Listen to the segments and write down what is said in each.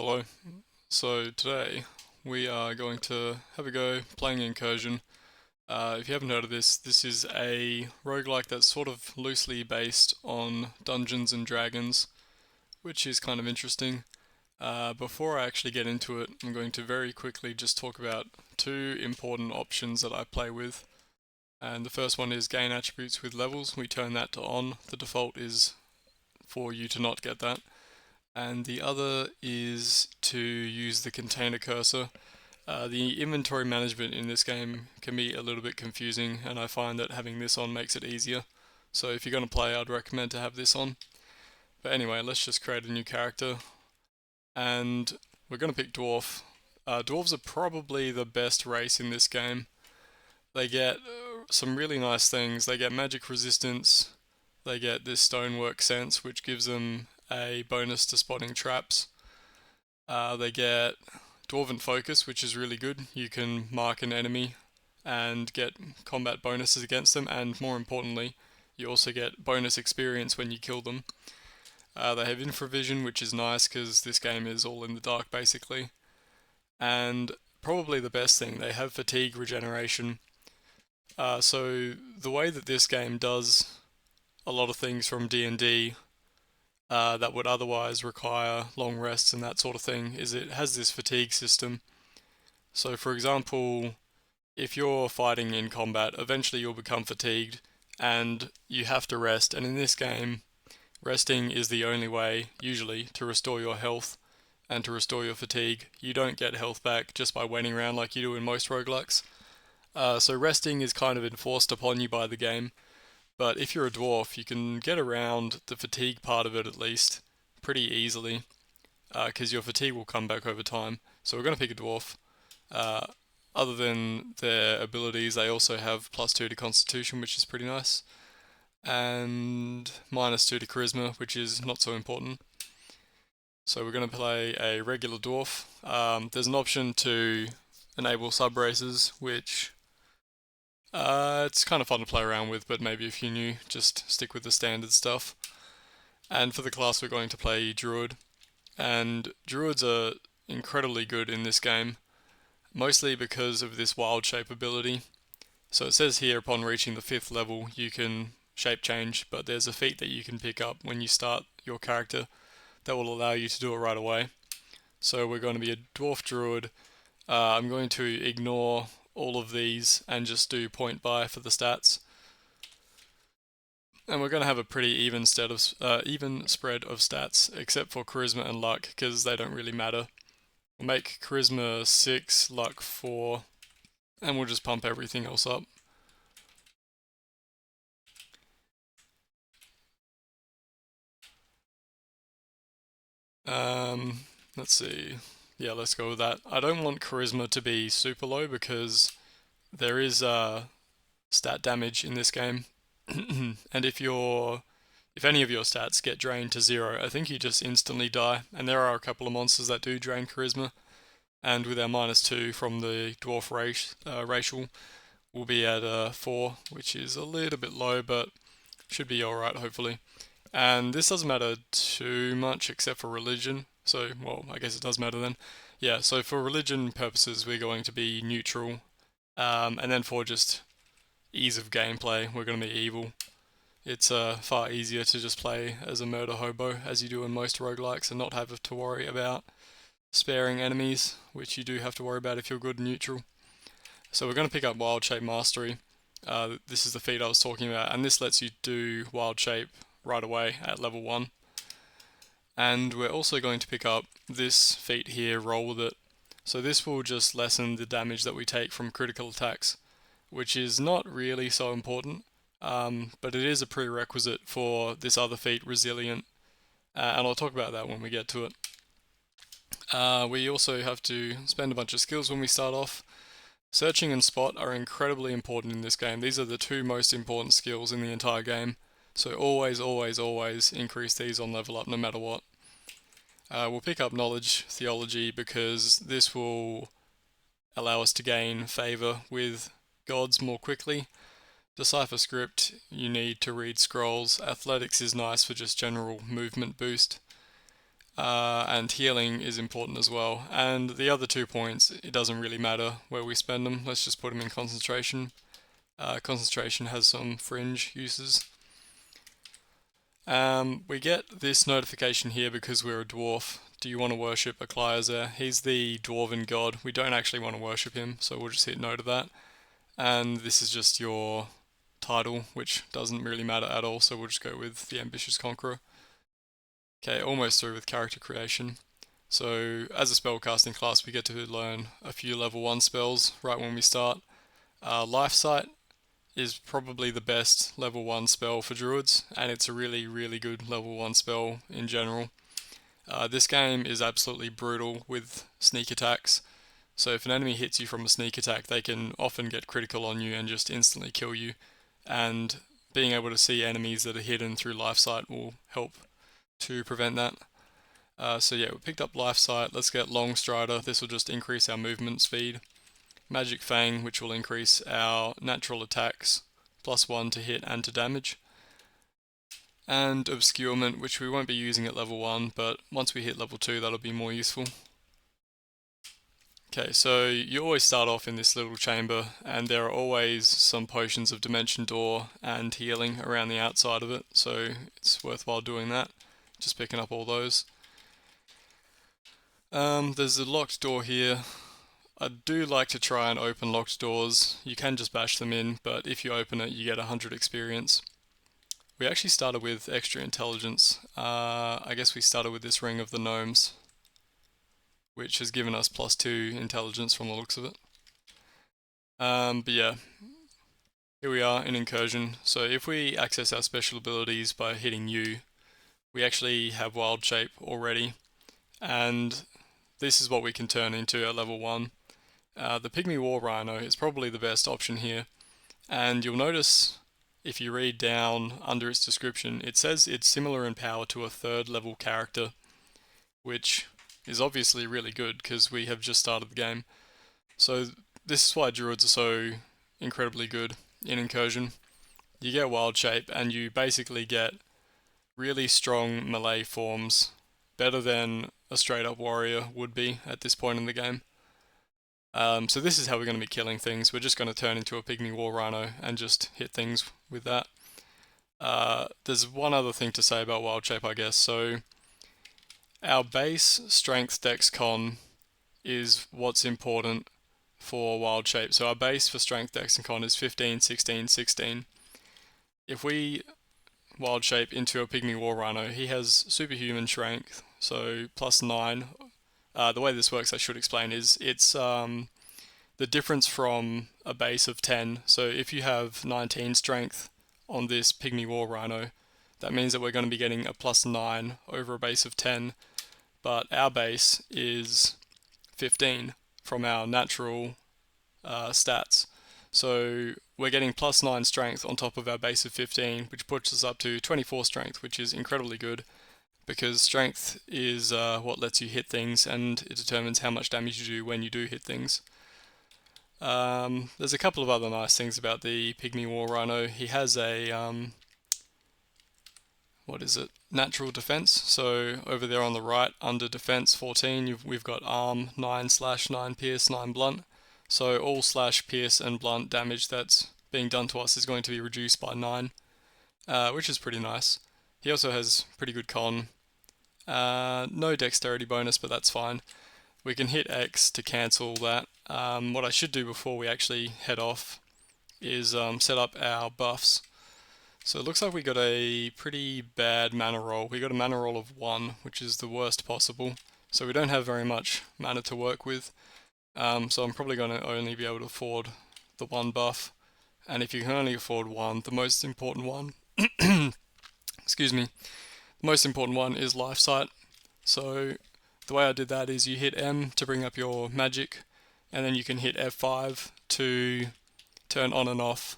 Hello. So today we are going to have a go playing Incursion. If you haven't heard of this, this is a roguelike that's sort of loosely based on Dungeons and Dragons, which is kind of interesting. Before I actually get into it, I'm going to very quickly just talk about two important options that I play with. And the first one is gain attributes with levels. We turn that to on. The default is for you to not get that. And the other is to use the container cursor. The inventory management in this game can be a little bit confusing, and I find that having this on makes it easier. So if you're going to play, I'd recommend to have this on. But anyway, let's just create a new character, and we're going to pick Dwarf. Dwarves are probably the best race in this game. They get some really nice things. They get magic resistance, they get this stonework sense, which gives them a bonus to spotting traps. They get Dwarven Focus, which is really good. You can mark an enemy and get combat bonuses against them, and more importantly, you also get bonus experience when you kill them. They have Infravision, which is nice because this game is all in the dark basically. And probably the best thing, they have Fatigue Regeneration. So the way that this game does a lot of things from D&D that would otherwise require long rests and that sort of thing is it has this fatigue system. So for example, if you're fighting in combat, eventually you'll become fatigued and you have to rest, and in this game, resting is the only way, usually, to restore your health and to restore your fatigue. You don't get health back just by waiting around like you do in most roguelikes. So resting is kind of enforced upon you by the game. But if you're a dwarf, you can get around the fatigue part of it at least pretty easily, because your fatigue will come back over time. So we're going to pick a dwarf. Uh, Other than their abilities, they also have +2 to Constitution, which is pretty nice, and -2 to Charisma, which is not so important. So we're going to play a regular dwarf. There's an option to enable sub-races, which it's kind of fun to play around with, but maybe if you're new, just stick with the standard stuff. And for the class, we're going to play Druid. And Druids are incredibly good in this game, mostly because of this wild shape ability. So it says here upon reaching the 5th level, you can shape change, but there's a feat that you can pick up when you start your character that will allow you to do it right away. So we're going to be a Dwarf Druid. I'm going to ignore all of these and just do point buy for the stats. And we're going to have a pretty even spread of stats, except for Charisma and Luck, because they don't really matter. We'll make Charisma 6, Luck 4, and we'll just pump everything else up. Let's see. Yeah, let's go with that. I don't want Charisma to be super low because there is stat damage in this game. And if any of your stats get drained to 0, I think you just instantly die. And there are a couple of monsters that do drain Charisma. And with our -2 from the Dwarf racial, we'll be at 4, which is a little bit low, but should be alright, hopefully. And this doesn't matter too much except for religion. So, well, I guess it does matter then. Yeah, so for religion purposes, we're going to be neutral. And then for just ease of gameplay, we're going to be evil. It's far easier to just play as a murder hobo, as you do in most roguelikes, and not have to worry about sparing enemies, which you do have to worry about if you're good and neutral. So we're going to pick up Wild Shape Mastery. This is the feat I was talking about, and this lets you do Wild Shape right away at level 1. And we're also going to pick up this feat here, Roll With It. So this will just lessen the damage that we take from critical attacks, which is not really so important, but it is a prerequisite for this other feat, Resilient, and I'll talk about that when we get to it. We also have to spend a bunch of skills when we start off. Searching and Spot are incredibly important in this game. These are the two most important skills in the entire game, so always, always, always increase these on level up no matter what. We'll pick up Knowledge Theology because this will allow us to gain favour with gods more quickly. Decipher Script, you need to read scrolls. Athletics is nice for just general movement boost. and healing is important as well. And the other 2 points, it doesn't really matter where we spend them. Let's just put them in concentration. Concentration has some fringe uses. We get this notification here because we're a dwarf. Do you want to worship a Clyazer? He's the dwarven god. We don't actually want to worship him, so we'll just hit no to that. And this is just your title, which doesn't really matter at all, so we'll just go with the Ambitious Conqueror. Okay, almost through with character creation. So as a spellcasting class, we get to learn a few level 1 spells right when we start. Life Sight is probably the best level 1 spell for druids, and it's a really, really good level 1 spell in general. This game is absolutely brutal with sneak attacks, so if an enemy hits you from a sneak attack, they can often get critical on you and just instantly kill you, and being able to see enemies that are hidden through Life Sight will help to prevent that. So yeah, we picked up Life Sight. Let's get Long Strider. This will just increase our movement speed. Magic Fang, which will increase our natural attacks, +1 to hit and to damage. And Obscurement, which we won't be using at level 1, but once we hit level 2 that'll be more useful. Okay, so you always start off in this little chamber, and there are always some potions of Dimension Door and healing around the outside of it, so it's worthwhile doing that, just picking up all those. There's a locked door here. I do like to try and open locked doors. You can just bash them in, but if you open it, you get 100 experience. We actually started with extra intelligence. I guess we started with this Ring of the Gnomes, which has given us +2 intelligence from the looks of it. But yeah, here we are in Incursion. So if we access our special abilities by hitting U, we actually have Wild Shape already, and this is what we can turn into at level 1. The Pygmy War Rhino is probably the best option here, and you'll notice if you read down under its description, it says it's similar in power to a 3rd level character, which is obviously really good because we have just started the game. So this is why druids are so incredibly good in Incursion. You get Wild Shape and you basically get really strong melee forms, better than a straight up warrior would be at this point in the game. So this is how we're going to be killing things. We're just going to turn into a Pygmy War Rhino and just hit things with that. There's one other thing to say about Wild Shape, I guess. So our base Strength Dex Con is what's important for Wild Shape. So our base for Strength Dex and Con is 15, 16, 16. If we Wild Shape into a Pygmy War Rhino, he has superhuman strength, so +9. The way this works, I should explain, is it's the difference from a base of 10. So if you have 19 strength on this Pygmy War Rhino, that means that we're going to be getting a +9 over a base of 10, but our base is 15 from our natural stats. So we're getting +9 strength on top of our base of 15, which puts us up to 24 strength, which is incredibly good, because strength is what lets you hit things, and it determines how much damage you do when you do hit things. There's a couple of other nice things about the Pygmy War Rhino. He has a, natural defense. So over there on the right, under defense 14, we've got arm 9/9 pierce, 9 blunt. So all slash pierce and blunt damage that's being done to us is going to be reduced by 9, which is pretty nice. He also has pretty good con. No dexterity bonus, but that's fine. We can hit X to cancel that. What I should do before we actually head off is set up our buffs. So it looks like we got a pretty bad mana roll. We got a mana roll of 1, which is the worst possible. So we don't have very much mana to work with. So I'm probably going to only be able to afford the 1 buff. And if you can only afford 1, the most important one, excuse me, the most important one is Life Sight. So the way I did that is you hit M to bring up your magic, and then you can hit F5 to turn on and off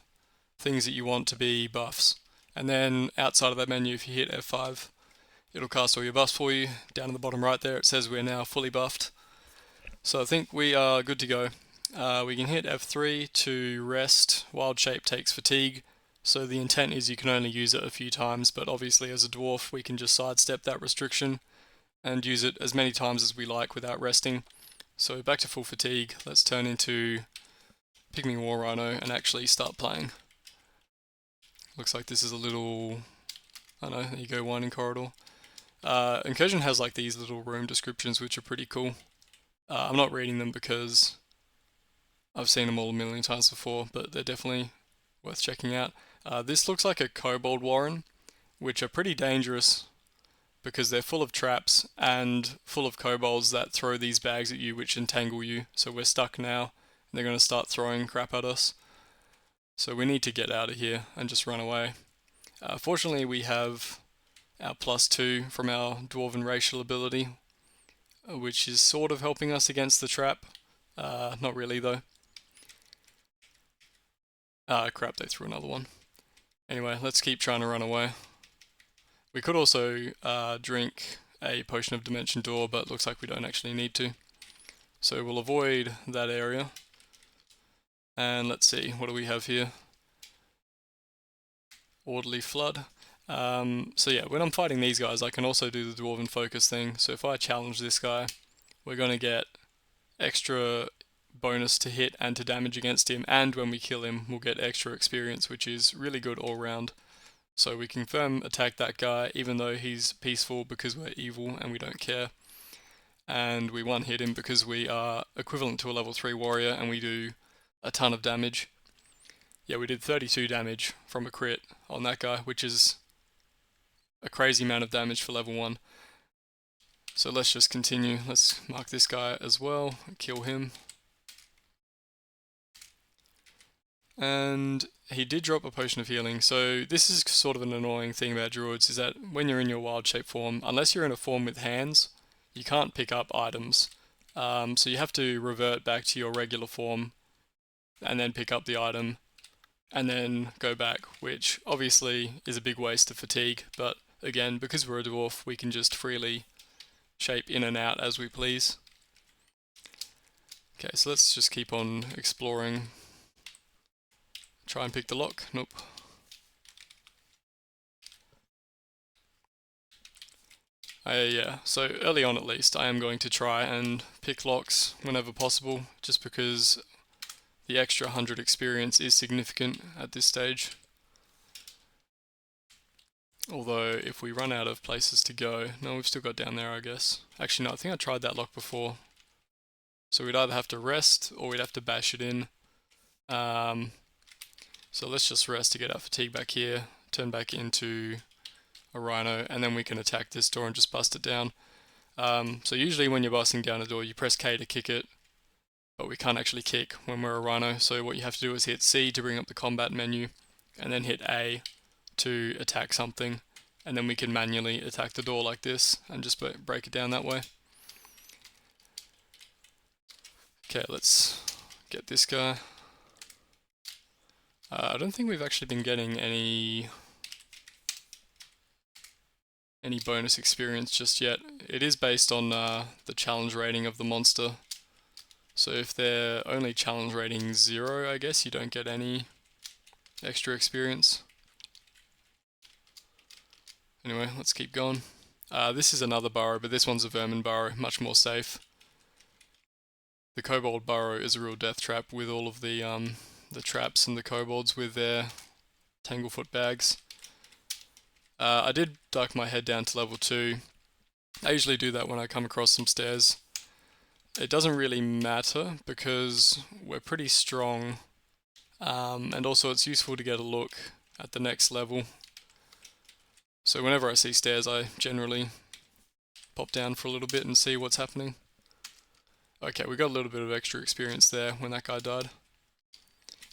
things that you want to be buffs. And then outside of that menu, if you hit F5, it'll cast all your buffs for you. Down in the bottom right there, it says we're now fully buffed. So I think we are good to go. We can hit F3 to rest. Wild Shape takes fatigue, so the intent is you can only use it a few times, but obviously as a dwarf we can just sidestep that restriction. and use it as many times as we like without resting. So back to full fatigue, let's turn into Pygmy War Rhino and actually start playing. Looks like this is a little, I don't know, there you go, winding corridor. Incursion has like these little room descriptions which are pretty cool. I'm not reading them because I've seen them all a million times before, but they're definitely worth checking out. This looks like a kobold warren, which are pretty dangerous because they're full of traps and full of kobolds that throw these bags at you which entangle you. So we're stuck now, and they're going to start throwing crap at us. So we need to get out of here and just run away. Fortunately, we have our +2 from our dwarven racial ability, which is sort of helping us against the trap. Not really though. Crap, they threw another one. Anyway, let's keep trying to run away. We could also drink a potion of Dimension Door, but looks like we don't actually need to. So we'll avoid that area. And let's see, what do we have here? Orderly Flood. So yeah, when I'm fighting these guys, I can also do the Dwarven Focus thing. So if I challenge this guy, we're going to get extra bonus to hit and to damage against him, and when we kill him, we'll get extra experience, which is really good all round. So we confirm attack that guy, even though he's peaceful because we're evil and we don't care. And we one hit him because we are equivalent to a level 3 warrior and we do a ton of damage. Yeah, we did 32 damage from a crit on that guy, which is a crazy amount of damage for level 1. So let's just continue. Let's mark this guy as well, kill him. And he did drop a potion of healing. So this is sort of an annoying thing about druids, is that when you're in your wild shape form, unless you're in a form with hands, you can't pick up items. So you have to revert back to your regular form and then pick up the item and then go back, which obviously is a big waste of fatigue, but again, because we're a dwarf, we can just freely shape in and out as we please. Okay, so let's just keep on exploring. Try and pick the lock. Nope. Yeah, so early on at least, I am going to try and pick locks whenever possible, just because the extra 100 experience is significant at this stage. Although, if we run out of places to go... No, we've still got down there, I guess. Actually, no, I think I tried that lock before. So we'd either have to rest, or we'd have to bash it in. So let's just rest to get our fatigue back here, turn back into a rhino, and then we can attack this door and just bust it down. So usually when you're busting down a door, you press K to kick it, but we can't actually kick when we're a rhino, so what you have to do is hit C to bring up the combat menu, and then hit A to attack something, and then we can manually attack the door like this, and just break it down that way. Okay, let's get this guy. I don't think we've actually been getting any bonus experience just yet. It is based on the challenge rating of the monster. So if they're only challenge rating 0, I guess you don't get any extra experience. Anyway, let's keep going. This is another burrow, but this one's a vermin burrow, much more safe. The kobold burrow is a real death trap with all of the traps and the kobolds with their tanglefoot bags. I did duck my head down to level 2. I usually do that when I come across some stairs. It doesn't really matter because we're pretty strong, and also it's useful to get a look at the next level. So whenever I see stairs, I generally pop down for a little bit and see what's happening. Okay, we got a little bit of extra experience there when that guy died.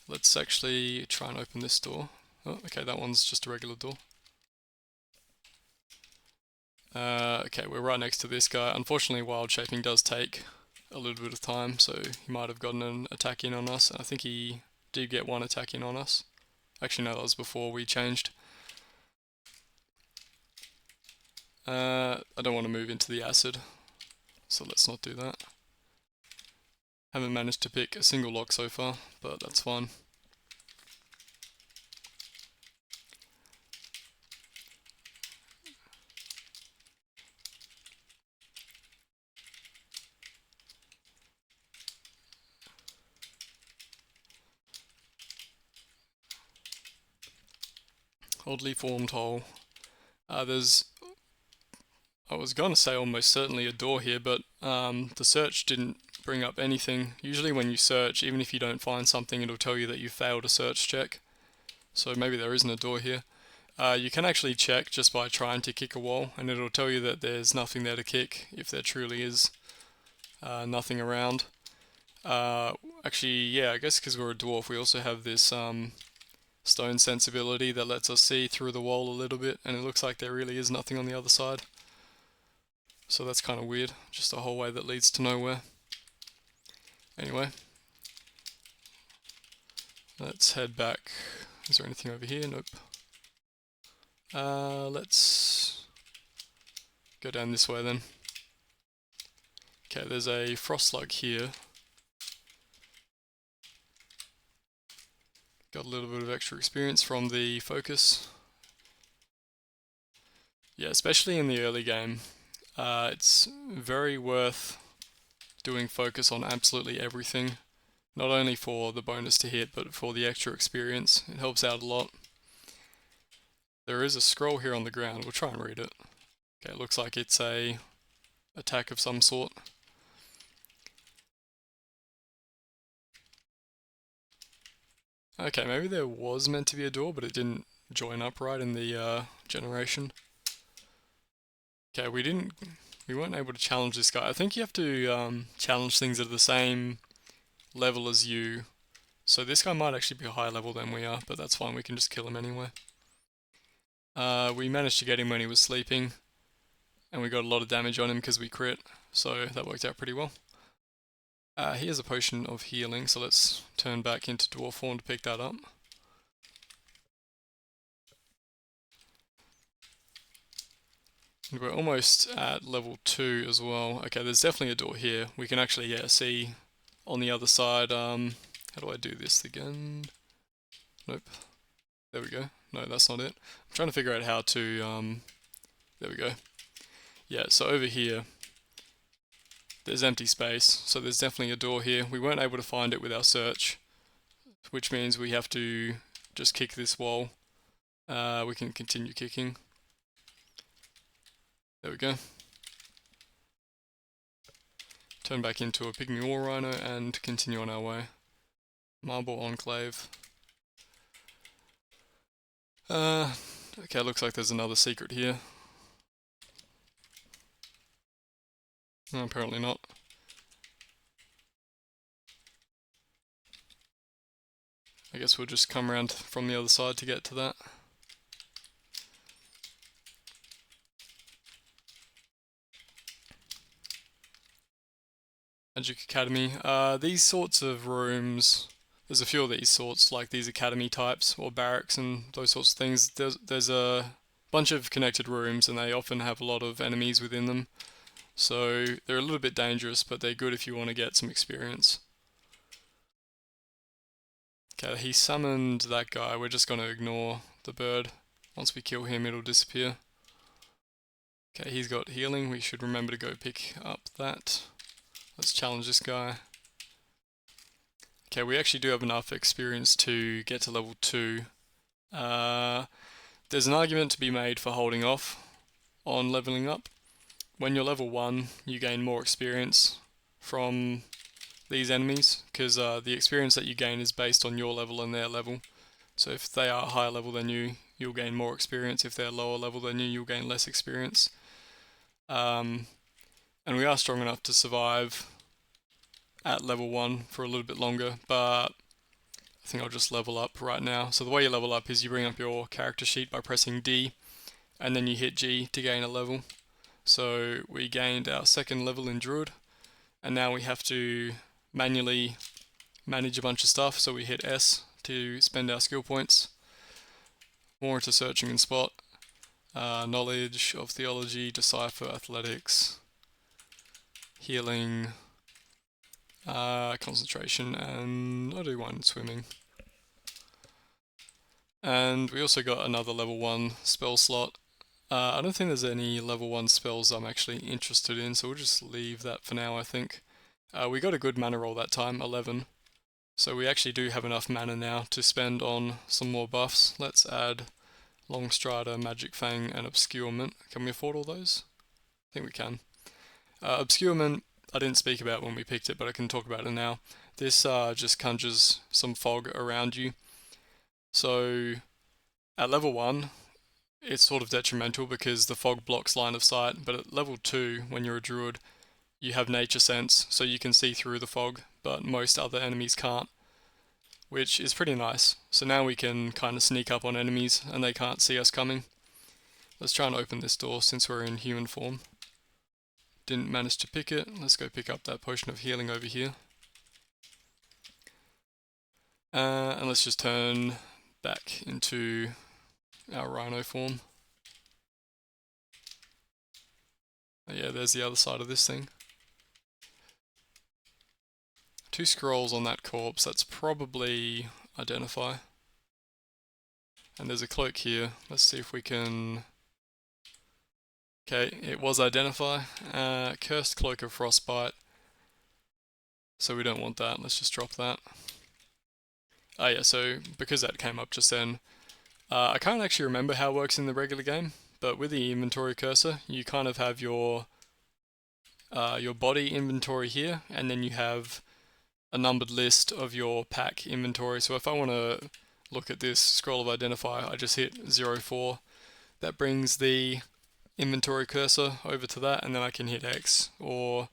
Let's actually try and open this door. Oh, okay, that one's just a regular door. Okay, we're right next to this guy. Unfortunately, wild shaping does take a little bit of time, so he might have gotten an attack in on us. I think he did get one attack in on us. Actually, no, that was before we changed. I don't want to move into the acid, so let's not do that. Haven't managed to pick a single lock so far, but that's fine. Oddly formed hole. There's, I was going to say almost certainly a door here, but the search didn't bring up anything. Usually when you search, even if you don't find something, it'll tell you that you failed a search check. So maybe there isn't a door here. You can actually check just by trying to kick a wall, and it'll tell you that there's nothing there to kick if there truly is nothing around. Actually, yeah, I guess because we're a dwarf, we also have this stone sensibility that lets us see through the wall a little bit, and it looks like there really is nothing on the other side. So that's kind of weird, just a hallway that leads to nowhere. Anyway, let's head back. Is there anything over here? Nope. Let's go down this way then. Okay, there's a frost slug here. Got a little bit of extra experience from the focus. Yeah, especially in the early game, it's very worth doing focus on absolutely everything. Not only for the bonus to hit, but for the extra experience. It helps out a lot. There is a scroll here on the ground. We'll try and read it. Okay, it looks like it's a attack of some sort. Okay, maybe there was meant to be a door, but it didn't join up right in the generation. Okay, we weren't able to challenge this guy. I think you have to challenge things at the same level as you. So this guy might actually be a higher level than we are, but that's fine, we can just kill him anyway. We managed to get him when he was sleeping, and we got a lot of damage on him because we crit, so that worked out pretty well. He has a potion of healing, so let's turn back into dwarf form to pick that up. And we're almost at level 2 as well. Okay, there's definitely a door here. We can actually, yeah, see on the other side. How do I do this again? Nope. There we go. No, that's not it. I'm trying to figure out how to, there we go. Yeah, so over here, there's empty space, so there's definitely a door here. We weren't able to find it with our search, which means we have to just kick this wall. We can continue kicking. There we go. Turn back into a pygmy war rhino and continue on our way. Marble enclave. Okay, looks like there's another secret here. No, apparently not. I guess we'll just come around from the other side to get to that. Magic Academy. These sorts of rooms, there's a few of these sorts, like these academy types, or barracks and those sorts of things. There's a bunch of connected rooms, and they often have a lot of enemies within them. So they're a little bit dangerous, but they're good if you want to get some experience. Okay, he summoned that guy. We're just going to ignore the bird. Once we kill him, it'll disappear. Okay, he's got healing. We should remember to go pick up that. Let's challenge this guy. Okay, we actually do have enough experience to get to level 2. There's an argument to be made for holding off on leveling up. When you're level 1, you gain more experience from these enemies, because the experience that you gain is based on your level and their level. So if they are higher level than you, you'll gain more experience. If they're lower level than you, you'll gain less experience. And we are strong enough to survive at level 1 for a little bit longer, but I think I'll just level up right now. So the way you level up is you bring up your character sheet by pressing D, and then you hit G to gain a level. So we gained our 2nd level in Druid, and now we have to manually manage a bunch of stuff, so we hit S to spend our skill points. More into searching and spot, knowledge of theology, decipher, athletics, healing, concentration, and I'll do one swimming. And we also got another level 1 spell slot. I don't think there's any level 1 spells I'm actually interested in, so we'll just leave that for now, I think. We got a good mana roll that time, 11. So we actually do have enough mana now to spend on some more buffs. Let's add Long Strider, Magic Fang, and Obscurement. Can we afford all those? I think we can. Obscurement, I didn't speak about when we picked it, but I can talk about it now. This just conjures some fog around you. So at level 1, it's sort of detrimental because the fog blocks line of sight, but at level 2, when you're a druid, you have nature sense, so you can see through the fog, but most other enemies can't, which is pretty nice. So now we can kind of sneak up on enemies and they can't see us coming. Let's try and open this door since we're in human form. Didn't manage to pick it. Let's go pick up that potion of healing over here. And let's just turn back into our rhino form. Yeah, there's the other side of this thing. 2 scrolls on that corpse, that's probably identify. And there's a cloak here. Let's see if we can... Okay, it was identify. Cursed Cloak of Frostbite. So we don't want that, let's just drop that. Oh yeah, so because that came up just then, I can't actually remember how it works in the regular game, but with the inventory cursor, you kind of have your body inventory here, and then you have a numbered list of your pack inventory. So if I want to look at this scroll of identify, I just hit 04. That brings the inventory cursor over to that, and then I can hit X or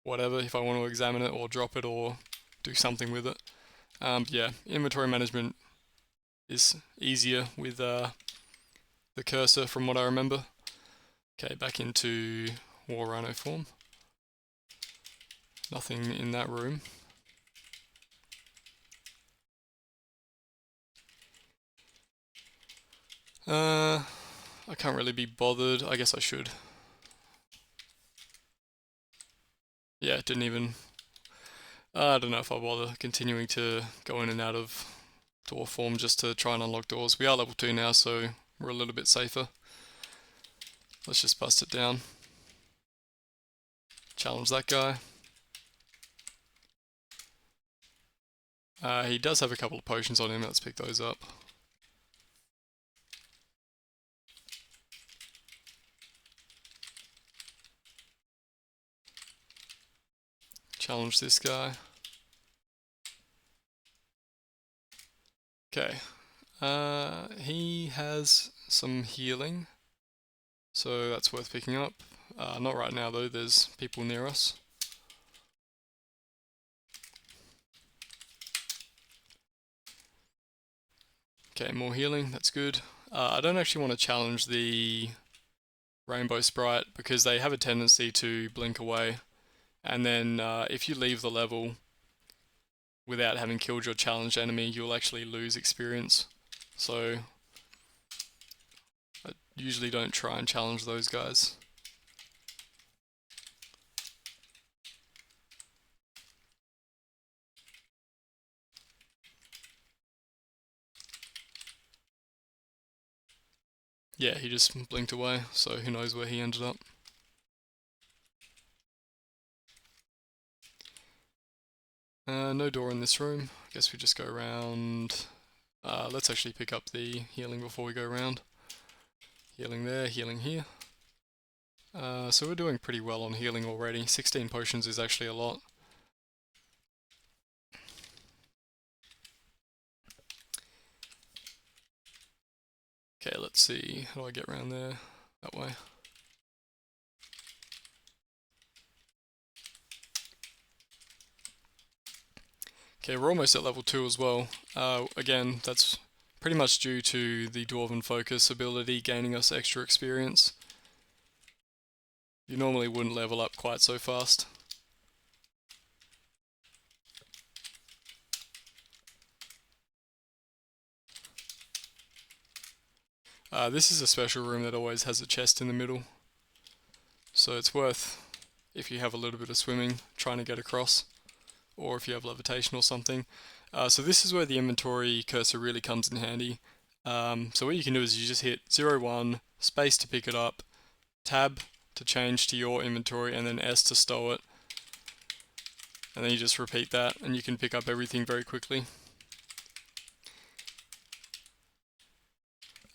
whatever if I want to examine it or drop it or do something with it. Yeah, inventory management is easier with the cursor from what I remember. Okay, back into War Rhino form. Nothing in that room. I can't really be bothered. I guess I should. Yeah, it didn't even... I don't know if I'll bother continuing to go in and out of door form just to try and unlock doors. We are level 2 now, so we're a little bit safer. Let's just bust it down. Challenge that guy. He does have a couple of potions on him, let's pick those up. Challenge this guy. Okay. He has some healing, so that's worth picking up. Not right now though, there's people near us. Okay, more healing, that's good. I don't actually want to challenge the Rainbow Sprite because they have a tendency to blink away, and then if you leave the level without having killed your challenged enemy, you'll actually lose experience. So I usually don't try and challenge those guys. Yeah, he just blinked away, so who knows where he ended up. No door in this room. I guess we just go around. Let's actually pick up the healing before we go around. Healing there, healing here. So we're doing pretty well on healing already. 16 potions is actually a lot. Okay, let's see. How do I get around there? That way. Okay, we're almost at level 2 as well. Again, that's pretty much due to the Dwarven Focus ability gaining us extra experience. You normally wouldn't level up quite so fast. This is a special room that always has a chest in the middle, so it's worth, if you have a little bit of swimming, trying to get across, or if you have levitation or something. So this is where the inventory cursor really comes in handy. So what you can do is you just hit 01, space to pick it up, tab to change to your inventory, and then S to stow it. And then you just repeat that, and you can pick up everything very quickly.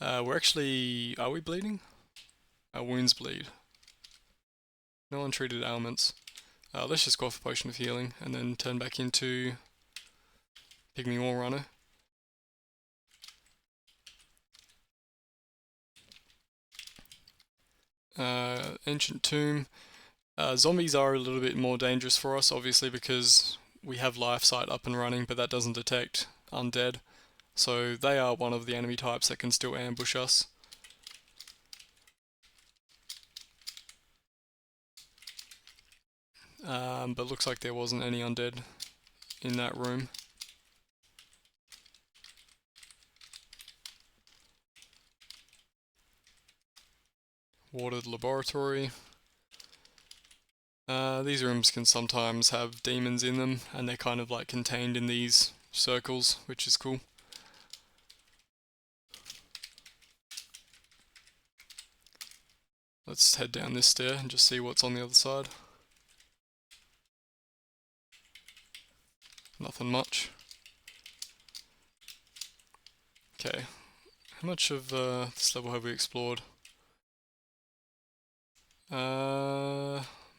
We're actually... Are we bleeding? Our wounds bleed. No untreated ailments. Let's just go off a potion of healing and then turn back into Pygmy War Runner. Ancient Tomb. Zombies are a little bit more dangerous for us, obviously, because we have Life Sight up and running, but that doesn't detect undead. So they are one of the enemy types that can still ambush us. But looks like there wasn't any undead in that room. Watered laboratory. These rooms can sometimes have demons in them, and they're kind of like contained in these circles, which is cool. Let's head down this stair and just see what's on the other side. Nothing much. Okay, how much of this level have we explored?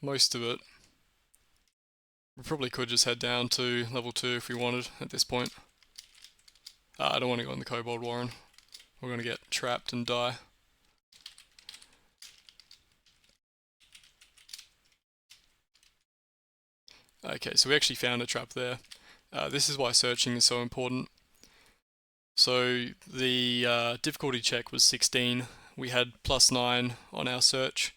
Most of it. We probably could just head down to level 2 if we wanted at this point. I don't want to go in the Kobold Warren. We're going to get trapped and die. Okay, so we actually found a trap there. This is why searching is so important. So the difficulty check was 16. We had +9 on our search,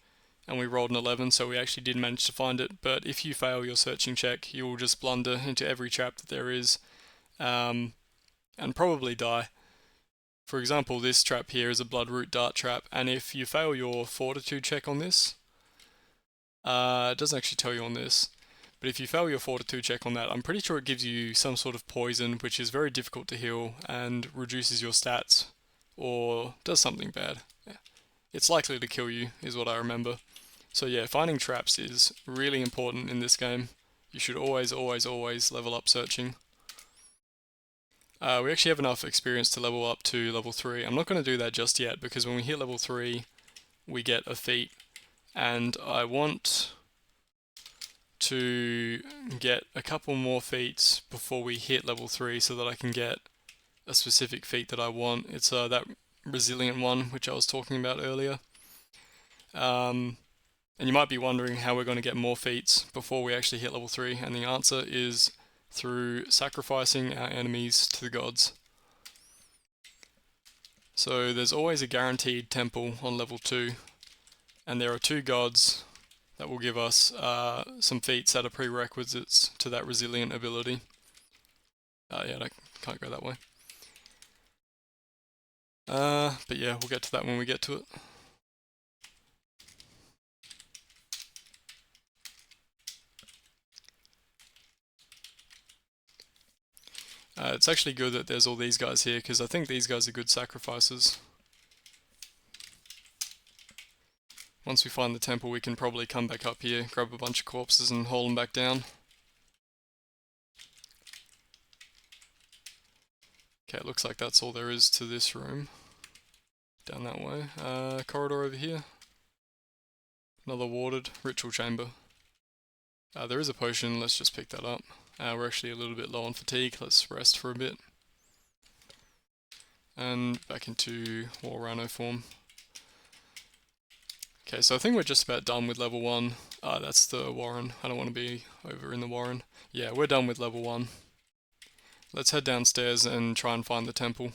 and we rolled an 11, so we actually did manage to find it. But if you fail your searching check, you will just blunder into every trap that there is, and probably die. For example, this trap here is a Bloodroot Dart trap, and if you fail your Fortitude check on this, it doesn't actually tell you on this, but if you fail your Fortitude check on that, I'm pretty sure it gives you some sort of poison, which is very difficult to heal and reduces your stats, or does something bad. It's likely to kill you, is what I remember. So yeah, finding traps is really important in this game. You should always, always, always level up searching. We actually have enough experience to level up to level 3. I'm not going to do that just yet, because when we hit level 3, we get a feat, and I want to get a couple more feats before we hit level 3 so that I can get a specific feat that I want. It's that resilient one which I was talking about earlier. And you might be wondering how we're going to get more feats before we actually hit level 3, and the answer is through sacrificing our enemies to the gods. So there's always a guaranteed temple on level 2, and there are 2 gods that will give us some feats that are prerequisites to that resilient ability. Yeah, I can't go that way. But yeah, we'll get to that when we get to it. It's actually good that there's all these guys here, because I think these guys are good sacrifices. Once we find the temple, we can probably come back up here, grab a bunch of corpses and haul them back down. Okay, it looks like that's all there is to this room. Down that way. Corridor over here. Another warded ritual chamber. There is a potion, let's just pick that up. We're actually a little bit low on fatigue, let's rest for a bit. And back into War Rhino form. Okay, so I think we're just about done with level 1. That's the Warren. I don't want to be over in the Warren. Yeah, we're done with level 1. Let's head downstairs and try and find the temple.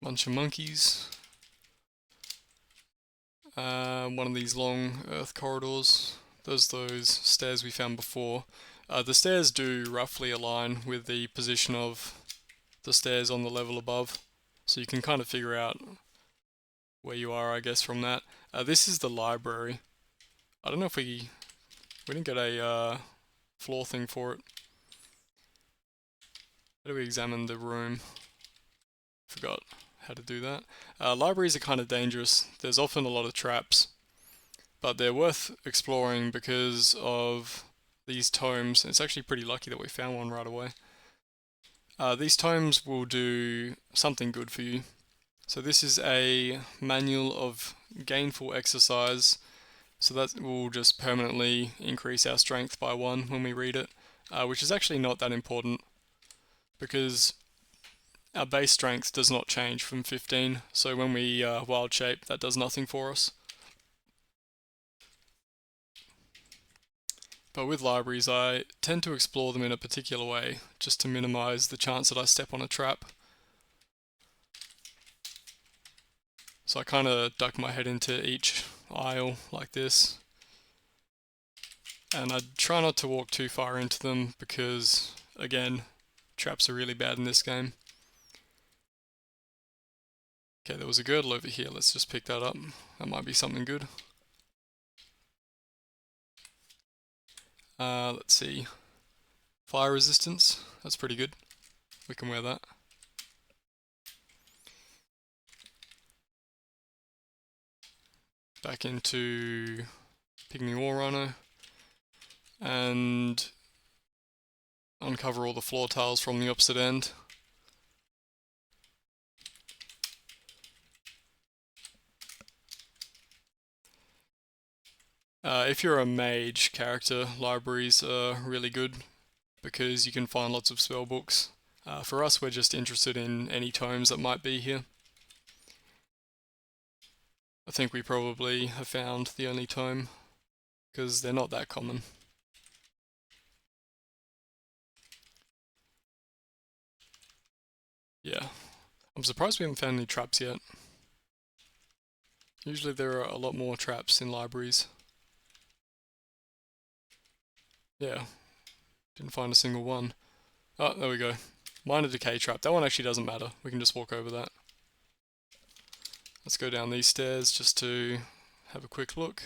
Bunch of monkeys. One of these long earth corridors. There's those stairs we found before. The stairs do roughly align with the position of the stairs on the level above, so you can kind of figure out where you are, I guess, from that. This is the library. I don't know if we didn't get a floor thing for it. How do we examine the room? Forgot how to do that. Libraries are kind of dangerous. There's often a lot of traps, but they're worth exploring because of these tomes. It's actually pretty lucky that we found one right away. These tomes will do something good for you. So this is a manual of gainful exercise. So that will just permanently increase our strength by 1 when we read it, which is actually not that important because our base strength does not change from 15, so when we wild shape, that does nothing for us. But with libraries, I tend to explore them in a particular way, just to minimize the chance that I step on a trap. So I kind of duck my head into each aisle like this. And I try not to walk too far into them because, again, traps are really bad in this game. Okay, there was a girdle over here. Let's just pick that up. That might be something good. Let's see. Fire resistance. That's pretty good. We can wear that. Back into Pygmy War Rhino. And uncover all the floor tiles from the opposite end. If you're a mage character, libraries are really good because you can find lots of spell books. For us, we're just interested in any tomes that might be here. I think we probably have found the only tome because they're not that common. Yeah, I'm surprised we haven't found any traps yet. Usually there are a lot more traps in libraries. Yeah, didn't find a single one. Oh, there we go. Minor decay trap. That one actually doesn't matter. We can just walk over that. Let's go down these stairs just to have a quick look.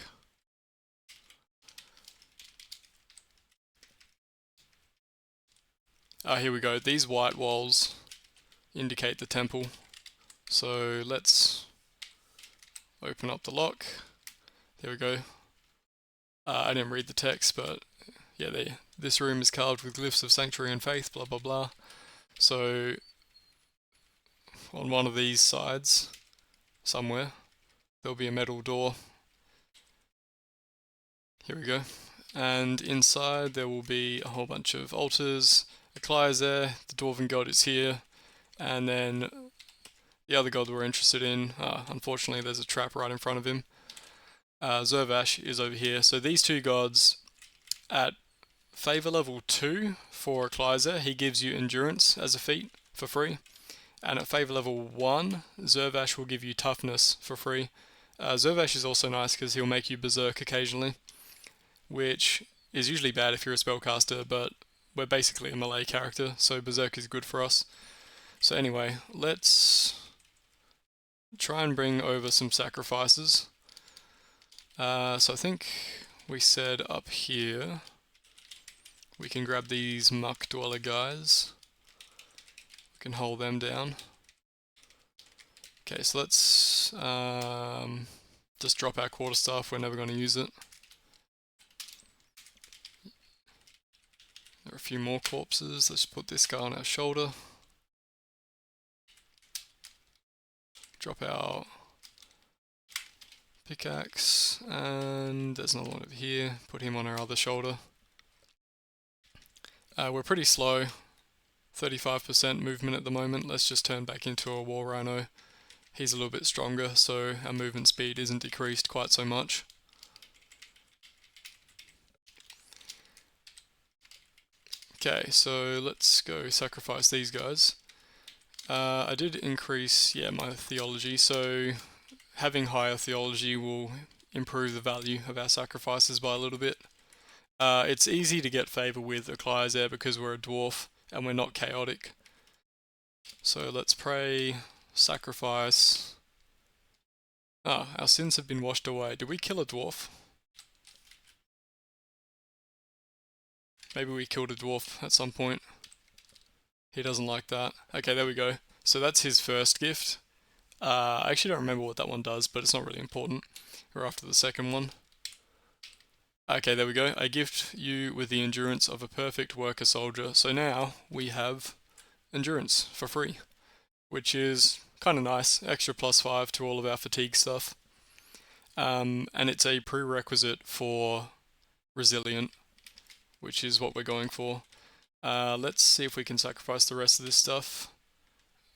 Here we go. These white walls indicate the temple. So let's open up the lock. There we go. I didn't read the text, but yeah, this room is carved with glyphs of sanctuary and faith, blah blah blah. So on one of these sides, somewhere, there'll be a metal door. Here we go. And inside there will be a whole bunch of altars. Aklai is there, the Dwarven god is here, and then the other god we're interested in, unfortunately there's a trap right in front of him. Zervash is over here. So these two gods, at favor level 2 for Aklai, he gives you endurance as a feat for free. And at favor level 1, Zervash will give you toughness for free. Zervash is also nice because he'll make you berserk occasionally, which is usually bad if you're a spellcaster, but we're basically a melee character, so berserk is good for us. So anyway, let's try and bring over some sacrifices. So I think we said up here we can grab these muck dweller guys. We can hold them down. Okay, so let's just drop our quarterstaff. We're never going to use it. There are a few more corpses. Let's put this guy on our shoulder. Drop our pickaxe, and there's another one over here. Put him on our other shoulder. We're pretty slow, 35% movement at the moment. Let's just turn back into a war rhino. He's a little bit stronger, so our movement speed isn't decreased quite so much. Okay, so let's go sacrifice these guys. I did increase, my theology, so having higher theology will improve the value of our sacrifices by a little bit. It's easy to get favour with Aklai because we're a dwarf and we're not chaotic. So let's pray, sacrifice, Ah, our sins have been washed away. Did we kill a dwarf? Maybe we killed a dwarf at some point. He doesn't like that. Okay, there we go. So that's his first gift. I actually don't remember what that one does, but it's not really important. We're after the second one. Okay, there we go. I gift you with the endurance of a perfect worker soldier. So now we have endurance for free, which is kind of nice. Extra +5 to all of our fatigue stuff. And it's a prerequisite for resilient, which is what we're going for. Let's see if we can sacrifice the rest of this stuff.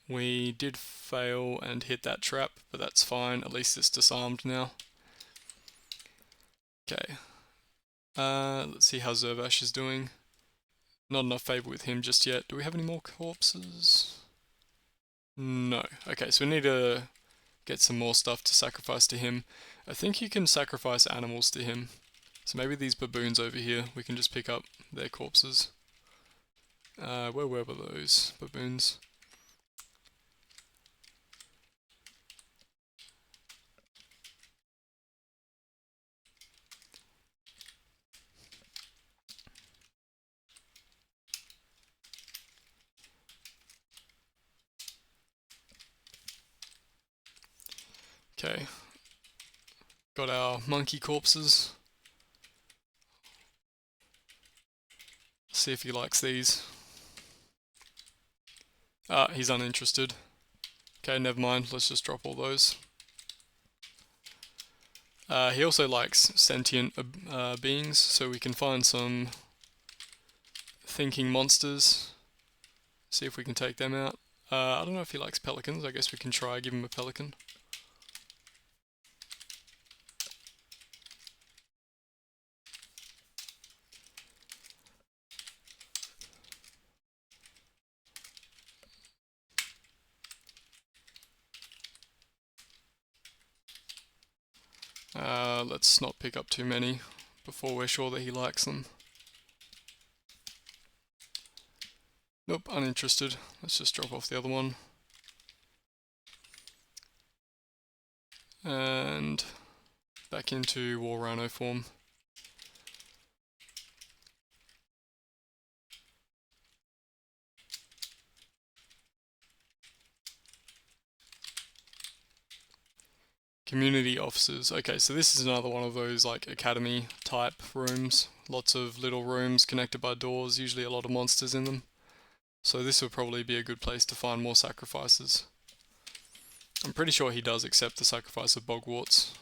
We did fail and hit that trap, but that's fine. At least it's disarmed now. Okay. Let's see how Zervash is doing. Not enough favor with him just yet. Do we have any more corpses? No. Okay, so we need to get some more stuff to sacrifice to him. I think you can sacrifice animals to him. So maybe these baboons over here, we can just pick up their corpses. Where were those baboons? Okay. Got our monkey corpses. See if he likes these. Ah, he's uninterested. Okay, never mind. Let's just drop all those. He also likes sentient beings, so we can find some thinking monsters. See if we can take them out. I don't know if he likes pelicans. I guess we can try give him a pelican. Let's not pick up too many before we're sure that he likes them. Nope, uninterested. Let's just drop off the other one. And back into War Rhino form. Community offices. Okay, so this is another one of those like academy type rooms. Lots of little rooms connected by doors, usually a lot of monsters in them. So this would probably be a good place to find more sacrifices. I'm pretty sure he does accept the sacrifice of bogwarts.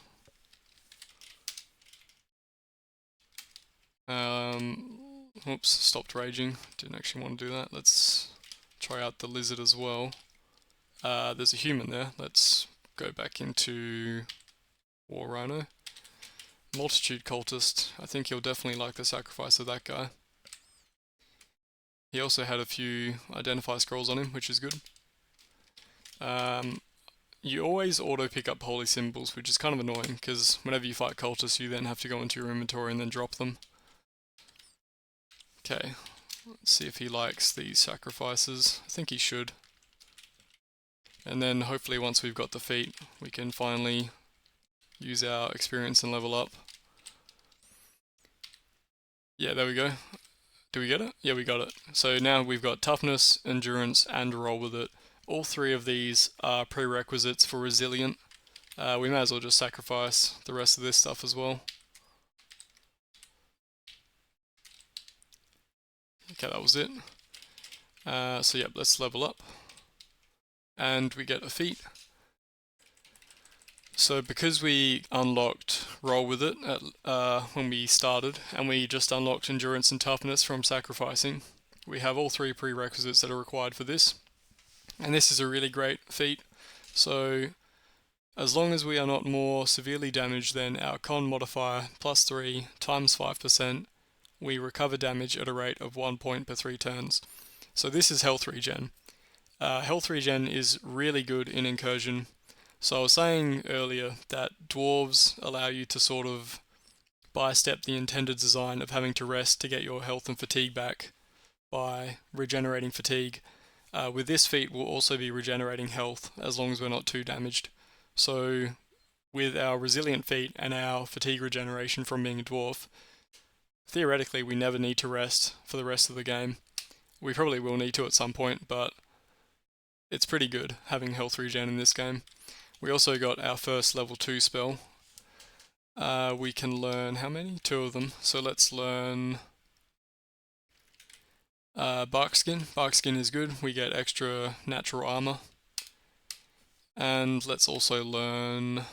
Oops, stopped raging. Didn't actually want to do that. Let's try out the lizard as well. There's a human there. Let's go back into War Rhino. Multitude cultist. I think he'll definitely like the sacrifice of that guy. He also had a few identify scrolls on him, which is good. You always auto pick up holy symbols, which is kind of annoying, because whenever you fight cultists, you then have to go into your inventory and then drop them. Okay, let's see if he likes these sacrifices. I think he should. And then hopefully once we've got the feat, we can finally use our experience and level up. Yeah, there we go. Do we get it? Yeah, we got it. So now we've got toughness, endurance, and roll with it. All three of these are prerequisites for resilient. We may as well just sacrifice the rest of this stuff as well. Okay, that was it. So yep, let's level up. And we get a feat. So because we unlocked roll with it when we started, and we just unlocked endurance and toughness from sacrificing, we have all three prerequisites that are required for this. And this is a really great feat. So as long as we are not more severely damaged than our con modifier +3 times 5%, we recover damage at a rate of 1 point per 3 turns. So this is health regen. Health regen is really good in Incursion. So I was saying earlier that dwarves allow you to sort of bystep the intended design of having to rest to get your health and fatigue back by regenerating fatigue. With this feat we'll also be regenerating health as long as we're not too damaged. So with our resilient feat and our fatigue regeneration from being a dwarf, theoretically we never need to rest for the rest of the game. We probably will need to at some point, but it's pretty good having health regen in this game. We also got our first level 2 spell. We can learn, how many? 2 of them. So let's learn Barkskin. Barkskin is good, we get extra natural armor. And let's also learn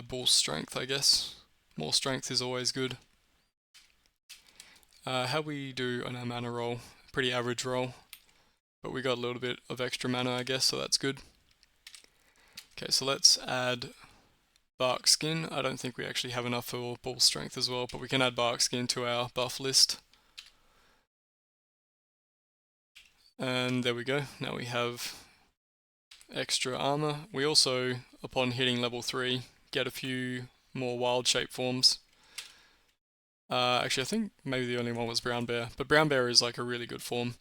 Bull Strength, I guess. More strength is always good. How we do on our mana roll? Pretty average roll, but we got a little bit of extra mana, I guess, so that's good. Okay, so let's add Barkskin. I don't think we actually have enough for Bull Strength as well, but we can add Barkskin to our buff list. And there we go, now we have extra armor. We also, upon hitting level 3, get a few more wild shape forms. Actually, I think maybe the only one was Brown Bear, but Brown Bear is like a really good form.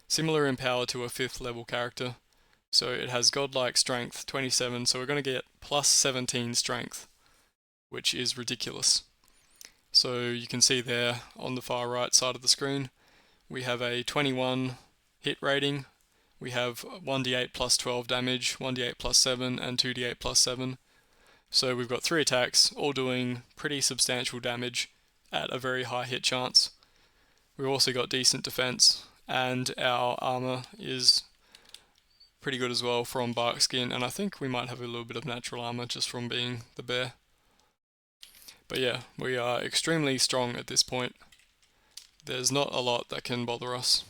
Similar in power to a 5th level character. So it has godlike strength, 27, so we're going to get plus 17 strength, which is ridiculous. So you can see there on the far right side of the screen, we have a 21 hit rating, we have 1d8 plus 12 damage, 1d8 plus 7, and 2d8 plus 7. So we've got 3 attacks, all doing pretty substantial damage at a very high hit chance. We've also got decent defense, and our armor is pretty good as well from Barkskin, and I think we might have a little bit of natural armor just from being the bear. But yeah, we are extremely strong at this point. There's not a lot that can bother us.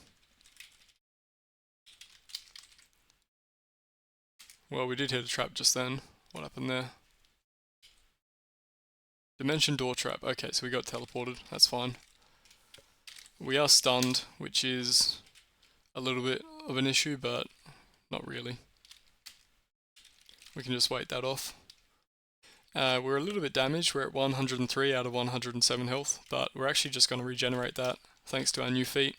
Well, we did hit a trap just then. What happened there? Dimension door trap. Okay, so we got teleported. That's fine. We are stunned, which is a little bit of an issue, but not really. We can just wait that off. We're a little bit damaged. We're at 103 out of 107 health, but we're actually just going to regenerate that thanks to our new feat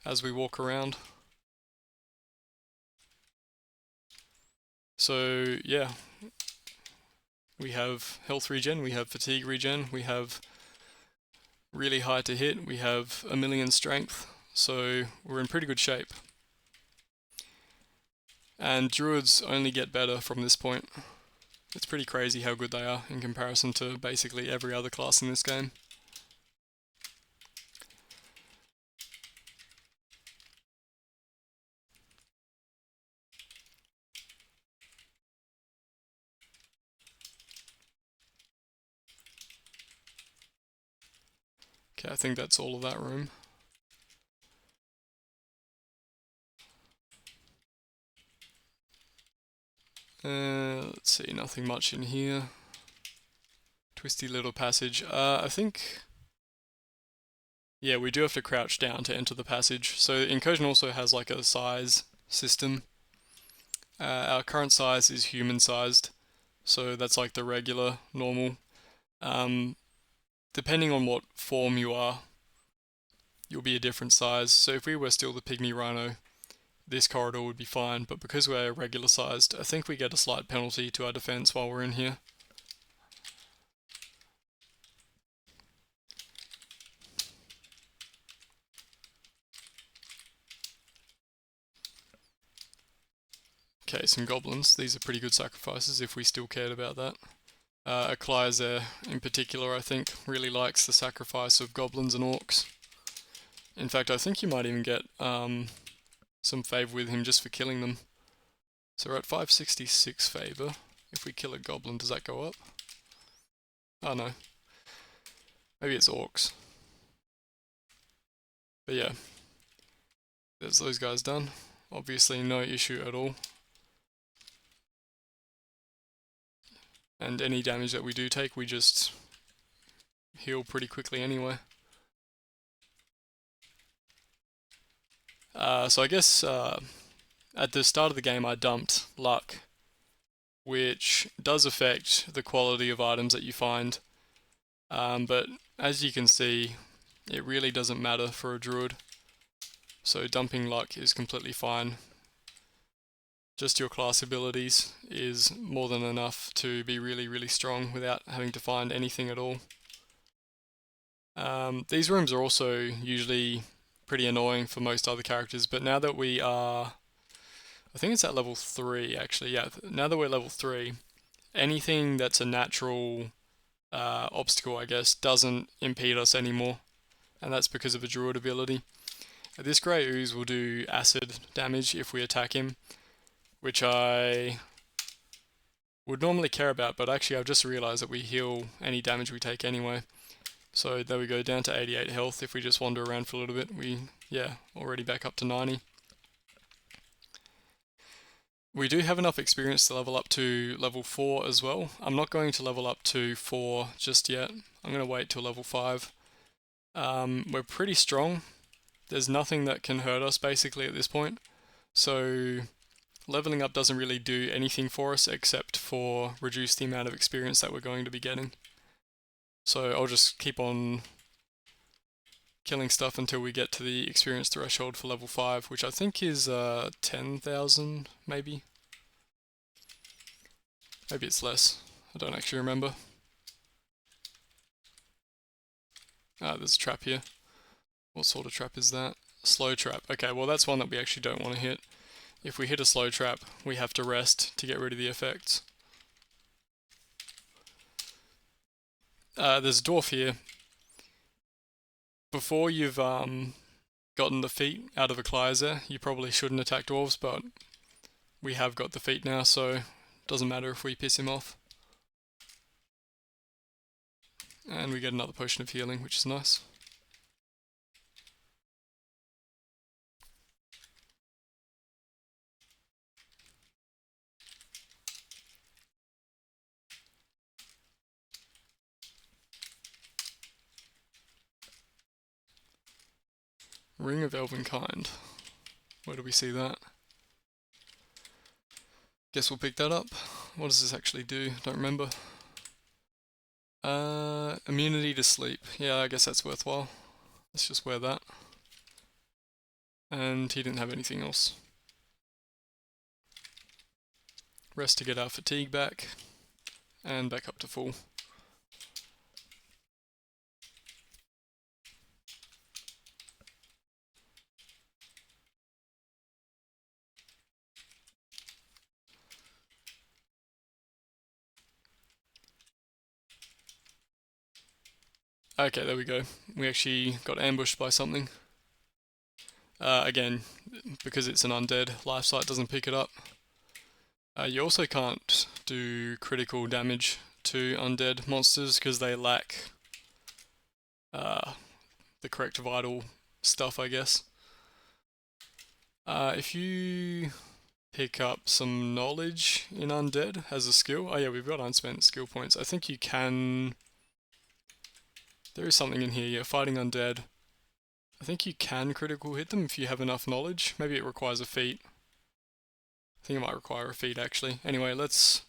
as we walk around. So yeah, we have health regen, we have fatigue regen, we have really high to hit, we have 1,000,000 strength, so we're in pretty good shape. And druids only get better from this point. It's pretty crazy how good they are in comparison to basically every other class in this game. Okay, I think that's all of that room. Let's see, nothing much in here. Twisty little passage. I think... yeah, we do have to crouch down to enter the passage. So Incursion also has like a size system. Our current size is human sized, so that's like the regular, normal. Depending on what form you are, you'll be a different size. So if we were still the pygmy rhino, this corridor would be fine, but because we're regular sized, I think we get a slight penalty to our defense while we're in here. Okay, some goblins. These are pretty good sacrifices if we still cared about that. Eclaizer in particular, I think, really likes the sacrifice of goblins and orcs. In fact, I think you might even get some favour with him just for killing them. So we're at 566 favour. If we kill a goblin, does that go up? Oh no. Maybe it's orcs. But yeah. There's those guys done. Obviously no issue at all. And any damage that we do take, we just heal pretty quickly anyway. So I guess at the start of the game I dumped luck, which does affect the quality of items that you find. But as you can see, it really doesn't matter for a druid. So dumping luck is completely fine. just your class abilities is more than enough to be really, really strong without having to find anything at all. These rooms are also usually pretty annoying for most other characters, but now that we are, I think it's at level 3 actually, yeah, now that we're level 3, anything that's a natural obstacle, I guess, doesn't impede us anymore, and that's because of a druid ability. This Grey Ooze will do acid damage if we attack him, which I would normally care about, but actually I've just realised that we heal any damage we take anyway. So there we go, down to 88 health. If we just wander around for a little bit, already back up to 90. We do have enough experience to level up to level 4 as well. I'm not going to level up to 4 just yet. I'm going to wait till level 5. We're pretty strong. There's nothing that can hurt us basically at this point. So leveling up doesn't really do anything for us except for reduce the amount of experience that we're going to be getting. So I'll just keep on killing stuff until we get to the experience threshold for level 5, which I think is 10,000 maybe. Maybe it's less. I don't actually remember. There's a trap here. What sort of trap is that? Slow trap. Okay, well that's one that we actually don't want to hit. If we hit a slow trap, we have to rest to get rid of the effects. There's a dwarf here. Before you've gotten the feat out of a Clyzer, you probably shouldn't attack dwarves, but we have got the feat now, so it doesn't matter if we piss him off. And we get another potion of healing, which is nice. Ring of Elvenkind. Where do we see that? Guess we'll pick that up. What does this actually do? Don't remember. Immunity to sleep. Yeah, I guess that's worthwhile. Let's just wear that. And he didn't have anything else. Rest to get our fatigue back. And back up to full. Okay, there we go. We actually got ambushed by something. Again, because it's an undead, life sight doesn't pick it up. You also can't do critical damage to undead monsters because they lack the correct vital stuff, I guess. If you pick up some knowledge in undead as a skill, oh yeah, we've got unspent skill points. I think you can. There is something in here, yeah, fighting undead. I think you can critical hit them if you have enough knowledge. Maybe it requires a feat. I think it might require a feat actually. Anyway, let's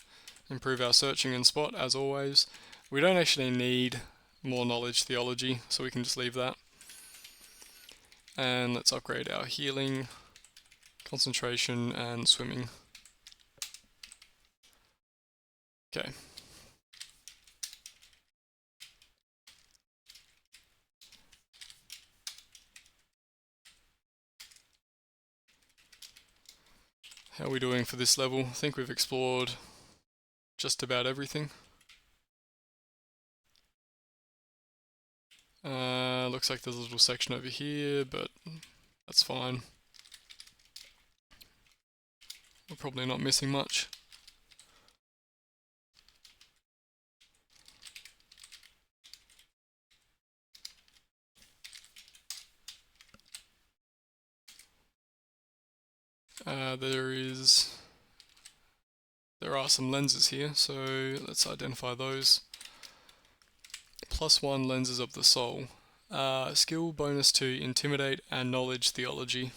improve our searching and spot as always. We don't actually need more knowledge theology, so we can just leave that. And let's upgrade our healing, concentration, and swimming. Okay. How are we doing for this level? I think we've explored just about everything. Looks like there's a little section over here, but that's fine. We're probably not missing much. There are some lenses here, so let's identify those. +1 lenses of the soul. Skill bonus to intimidate and knowledge theology.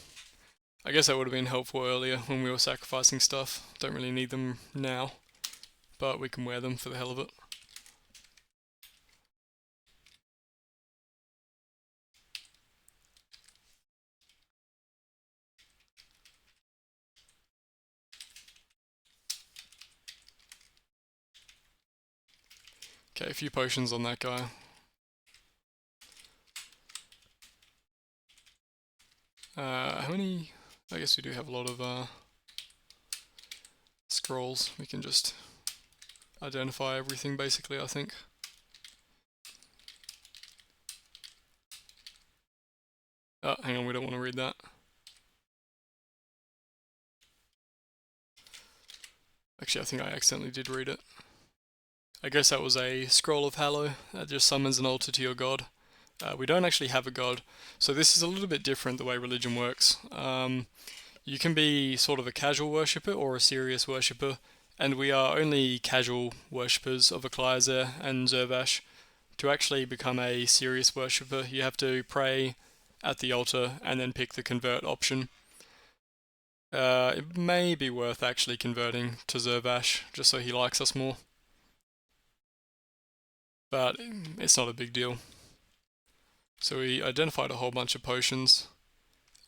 I guess that would have been helpful earlier when we were sacrificing stuff. Don't really need them now, but we can wear them for the hell of it. Okay, a few potions on that guy. How many? I guess we do have a lot of scrolls. We can just identify everything basically, I think. Oh, hang on, we don't want to read that. Actually, I think I accidentally did read it. I guess that was a Scroll of Hallow. That just summons an altar to your god. We don't actually have a god, so this is a little bit different the way religion works. You can be sort of a casual worshipper or a serious worshipper, and we are only casual worshippers of Ecclesia and Zervash. To actually become a serious worshipper, you have to pray at the altar and then pick the convert option. It may be worth actually converting to Zervash, just so he likes us more. But it's not a big deal. So we identified a whole bunch of potions.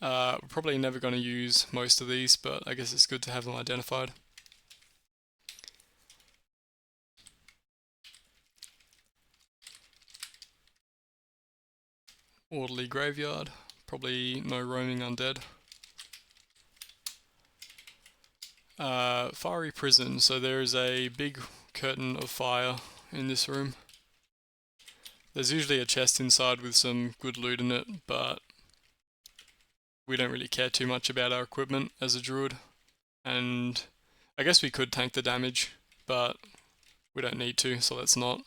We're probably never going to use most of these, but I guess it's good to have them identified. Orderly graveyard, probably no roaming undead. Fiery prison, so there is a big curtain of fire in this room. There's usually a chest inside with some good loot in it, but we don't really care too much about our equipment as a druid. And I guess we could tank the damage, but we don't need to, so let's not.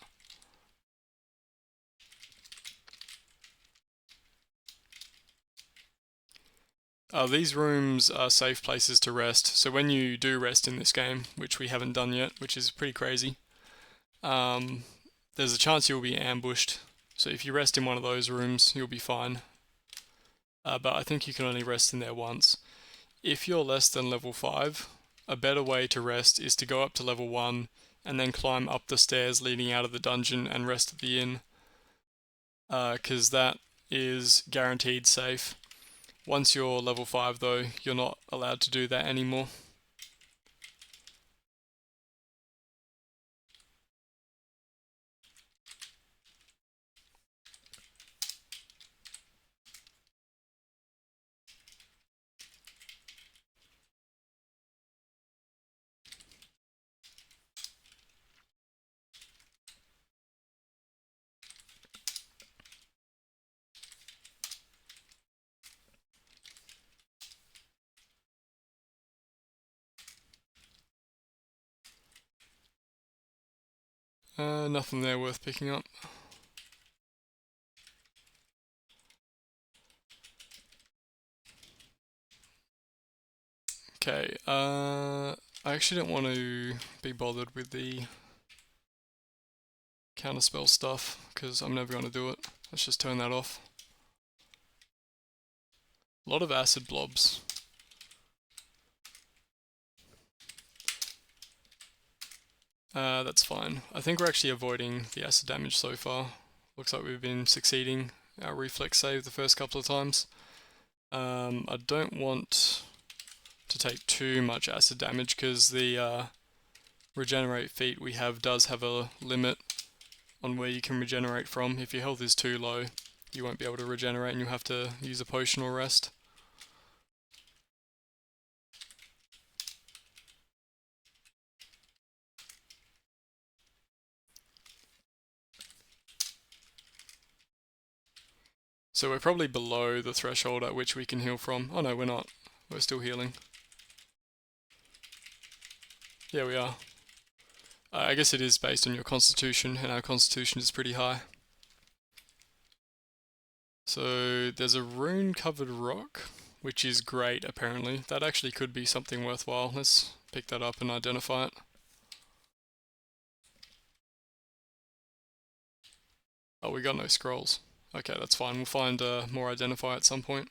These rooms are safe places to rest, so when you do rest in this game, which we haven't done yet, which is pretty crazy, there's a chance you'll be ambushed. So if you rest in one of those rooms, you'll be fine. But I think you can only rest in there once. If you're less than level 5, a better way to rest is to go up to level 1 and then climb up the stairs leading out of the dungeon and rest at the inn. Because that is guaranteed safe. Once you're level 5 though, you're not allowed to do that anymore. Nothing there worth picking up. Okay, I actually don't want to be bothered with the counterspell stuff, because I'm never going to do it. Let's just turn that off. A lot of acid blobs. That's fine. I think we're actually avoiding the acid damage so far. Looks like we've been succeeding our reflex save the first couple of times. I don't want to take too much acid damage because the regenerate feat we have does have a limit on where you can regenerate from. If your health is too low, you won't be able to regenerate and you'll have to use a potion or rest. So we're probably below the threshold at which we can heal from. Oh no, we're not. We're still healing. Yeah, we are. I guess it is based on your constitution, and our constitution is pretty high. So there's a rune-covered rock, which is great apparently. That actually could be something worthwhile. Let's pick that up and identify it. Oh, we got no scrolls. Okay, that's fine. We'll find more identify at some point.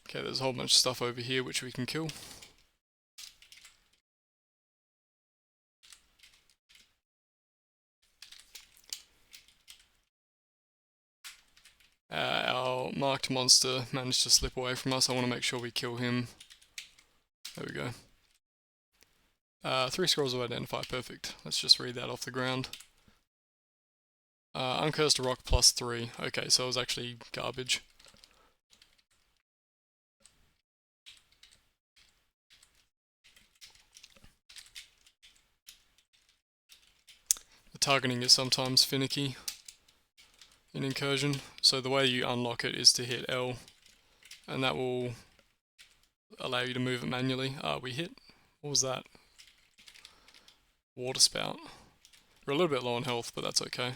Okay, there's a whole bunch of stuff over here which we can kill. Our marked monster managed to slip away from us. I want to make sure we kill him. There we go. 3 scrolls of identify, perfect. Let's just read that off the ground. Uncursed rock +3. Okay, so it was actually garbage. The targeting is sometimes finicky in Incursion, so the way you unlock it is to hit L, and that will allow you to move it manually. We hit, what was that? Water spout. We're a little bit low on health, but that's okay.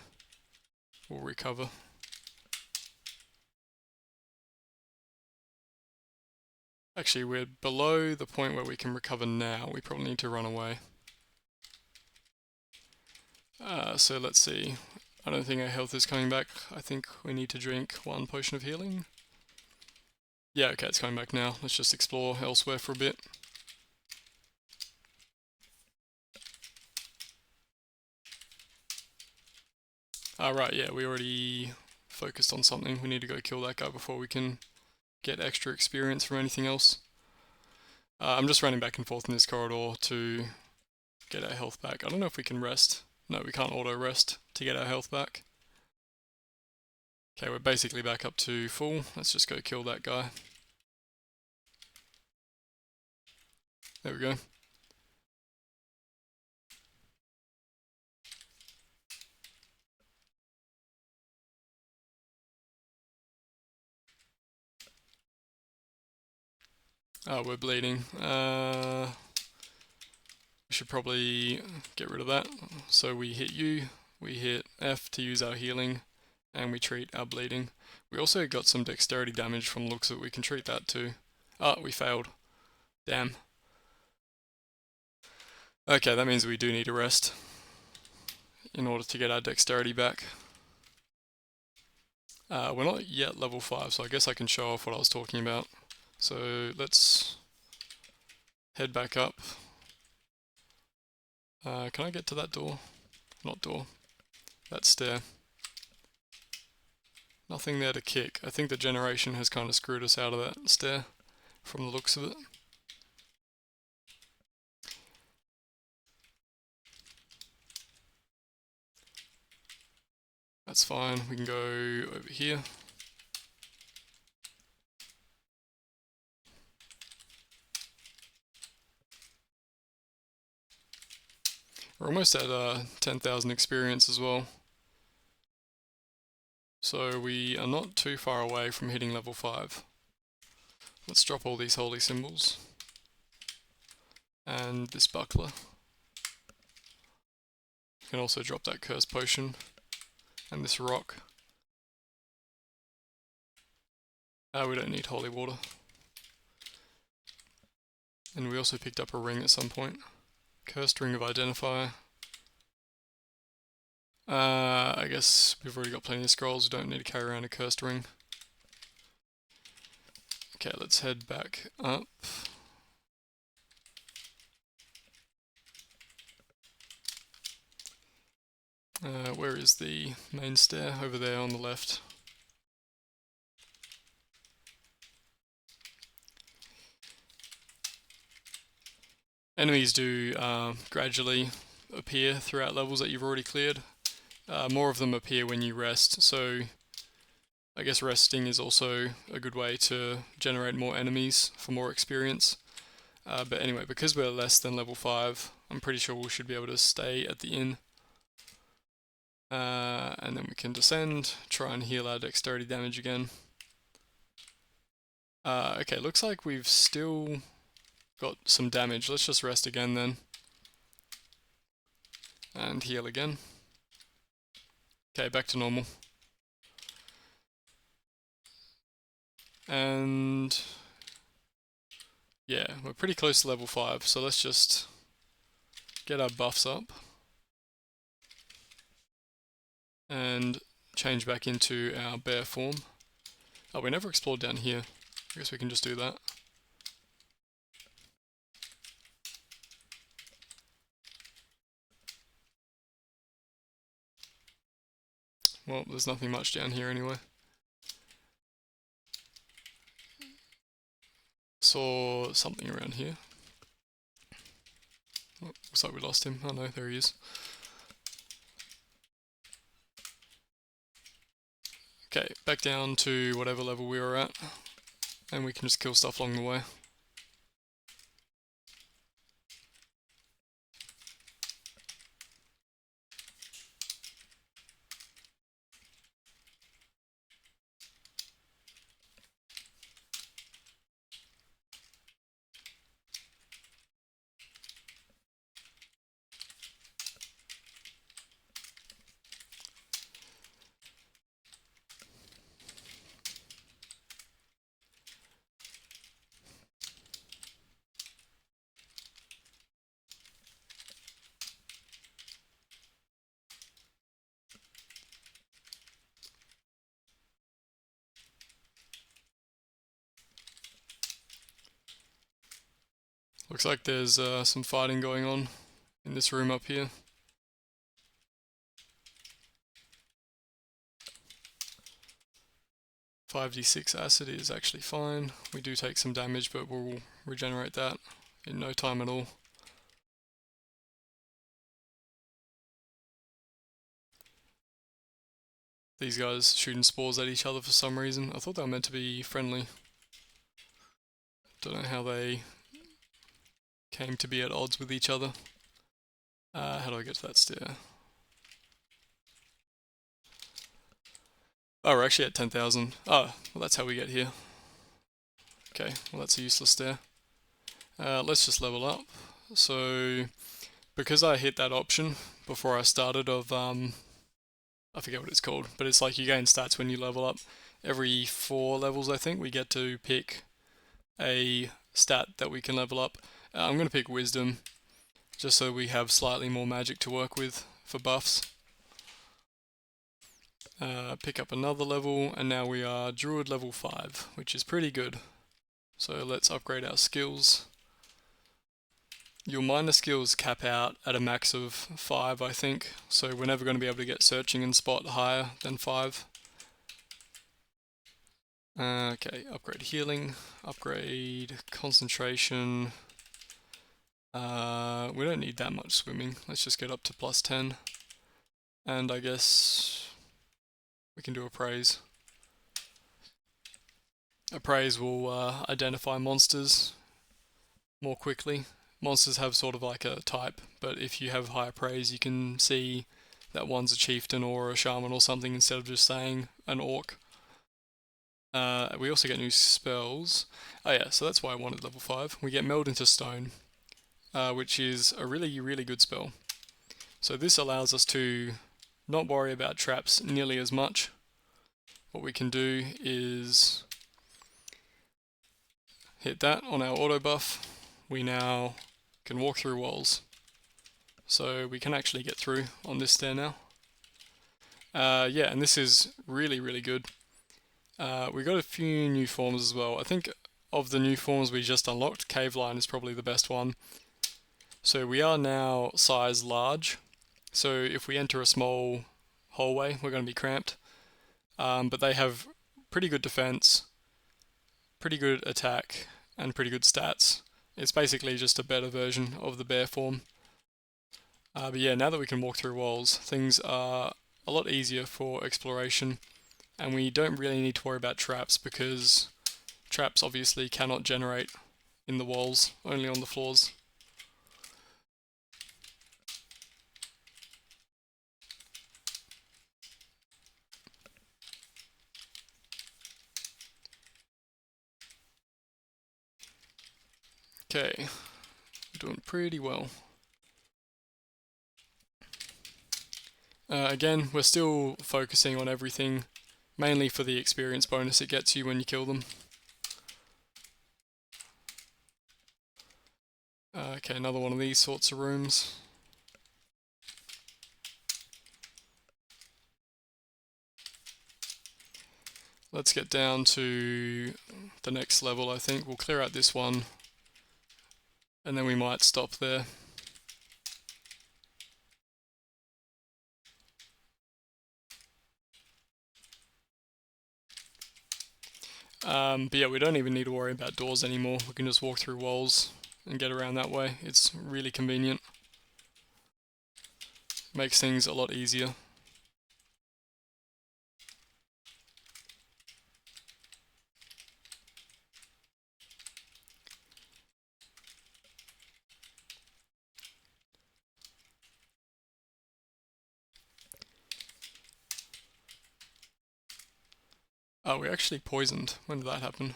We'll recover. Actually, we're below the point where we can recover now. We probably need to run away. So let's see. I don't think our health is coming back. I think we need to drink 1 potion of healing. Yeah, okay, it's coming back now. Let's just explore elsewhere for a bit. Right, yeah, we already focused on something. We need to go kill that guy before we can get extra experience from anything else. I'm just running back and forth in this corridor to get our health back. I don't know if we can rest. No, we can't auto rest to get our health back. Okay, we're basically back up to full. Let's just go kill that guy. There we go. We're bleeding. We should probably get rid of that. So we hit U, we hit F to use our healing, and we treat our bleeding. We also got some dexterity damage from the looks of it. We can treat that too. We failed. Damn. Okay, that means we do need a rest in order to get our dexterity back. We're not yet level 5, so I guess I can show off what I was talking about. So let's head back up. Can I get to that door? Not door. That stair. Nothing there to kick. I think the generation has kind of screwed us out of that stair from the looks of it. That's fine. We can go over here. We're almost at 10,000 experience as well. So we are not too far away from hitting level 5. Let's drop all these holy symbols. And this buckler. You can also drop that curse potion. And this rock. We don't need holy water. And we also picked up a ring at some point. Cursed ring of identifier. I guess we've already got plenty of scrolls, we don't need to carry around a cursed ring. Okay, let's head back up. Where is the main stair? Over there on the left. Enemies do gradually appear throughout levels that you've already cleared. More of them appear when you rest, so I guess resting is also a good way to generate more enemies for more experience. But anyway, because we're less than level 5, I'm pretty sure we should be able to stay at the inn. And then we can descend, try and heal our dexterity damage again. Okay, looks like we've still got some damage. Let's just rest again then. And heal again. Okay, back to normal. And yeah, we're pretty close to level 5, so let's just get our buffs up. And change back into our bear form. We never explored down here. I guess we can just do that. Well, there's nothing much down here anyway. Saw something around here. Oh, looks like we lost him. Oh no, there he is. Okay, back down to whatever level we were at, and we can just kill stuff along the way. Looks like there's some fighting going on in this room up here. "5d6 acid is actually fine. We do take some damage, but we'll regenerate that in no time at all. These guys shooting spores at each other for some reason. I thought they were meant to be friendly. Don't know how they came to be at odds with each other. How do I get to that stair? Oh, we're actually at 10,000. Oh, well that's how we get here. Okay, well that's a useless stair. Let's just level up. So, because I hit that option before I started of, I forget what it's called, but it's like you gain stats when you level up. Every 4 levels I think we get to pick a stat that we can level up. I'm going to pick Wisdom, just so we have slightly more magic to work with for buffs. Pick up another level, and now we are Druid level 5, which is pretty good. So let's upgrade our skills. Your minor skills cap out at a max of 5, I think, so we're never going to be able to get searching and spot higher than 5. Okay, upgrade healing, upgrade concentration. We don't need that much swimming, let's just get up to +10. And I guess we can do appraise. Appraise will identify monsters more quickly. Monsters have sort of like a type, but if you have high appraise you can see that one's a chieftain or a shaman or something instead of just saying an orc. We also get new spells. Oh yeah, so that's why I wanted level 5. We get Meld into Stone, which is a really, really good spell. So this allows us to not worry about traps nearly as much. What we can do is hit that on our auto buff. We now can walk through walls. So we can actually get through on this stair now. Yeah, and this is really, really good. We got a few new forms as well. I think of the new forms we just unlocked, Cave Line is probably the best one. So we are now size large. So if we enter a small hallway, we're going to be cramped. But they have pretty good defense, pretty good attack, and pretty good stats. It's basically just a better version of the bear form. But yeah, now that we can walk through walls, things are a lot easier for exploration, and we don't really need to worry about traps because traps obviously cannot generate in the walls, only on the floors. Okay, doing pretty well. Again, we're still focusing on everything, mainly for the experience bonus it gets you when you kill them. Okay, another one of these sorts of rooms. let's get down to the next level. I think we'll clear out this one and then we might stop there. But yeah, we don't even need to worry about doors anymore. We can just walk through walls and get around that way. It's really convenient. Makes things a lot easier. Oh, we're actually poisoned. When did that happen?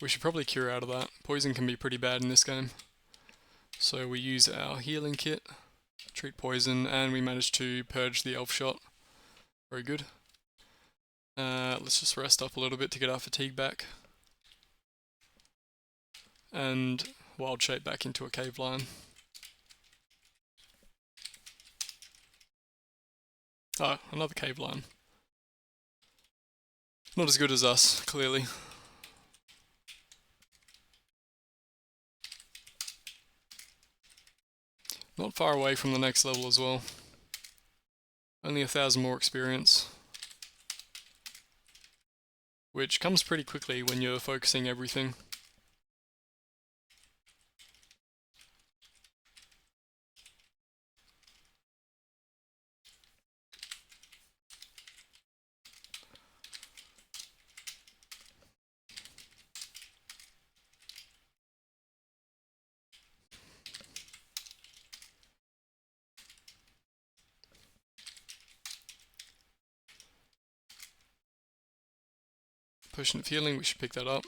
We should probably cure out of that. Poison can be pretty bad in this game. So we use our healing kit, treat poison, and we managed to purge the elf shot. Very good. Let's just rest up a little bit to get our fatigue back. And wild shape back into a cave lion. Oh, another cave lion. Not as good as us, clearly. Not far away from the next level as well. Only 1,000 more experience. Which comes pretty quickly when you're focusing everything. Potion of healing, we should pick that up.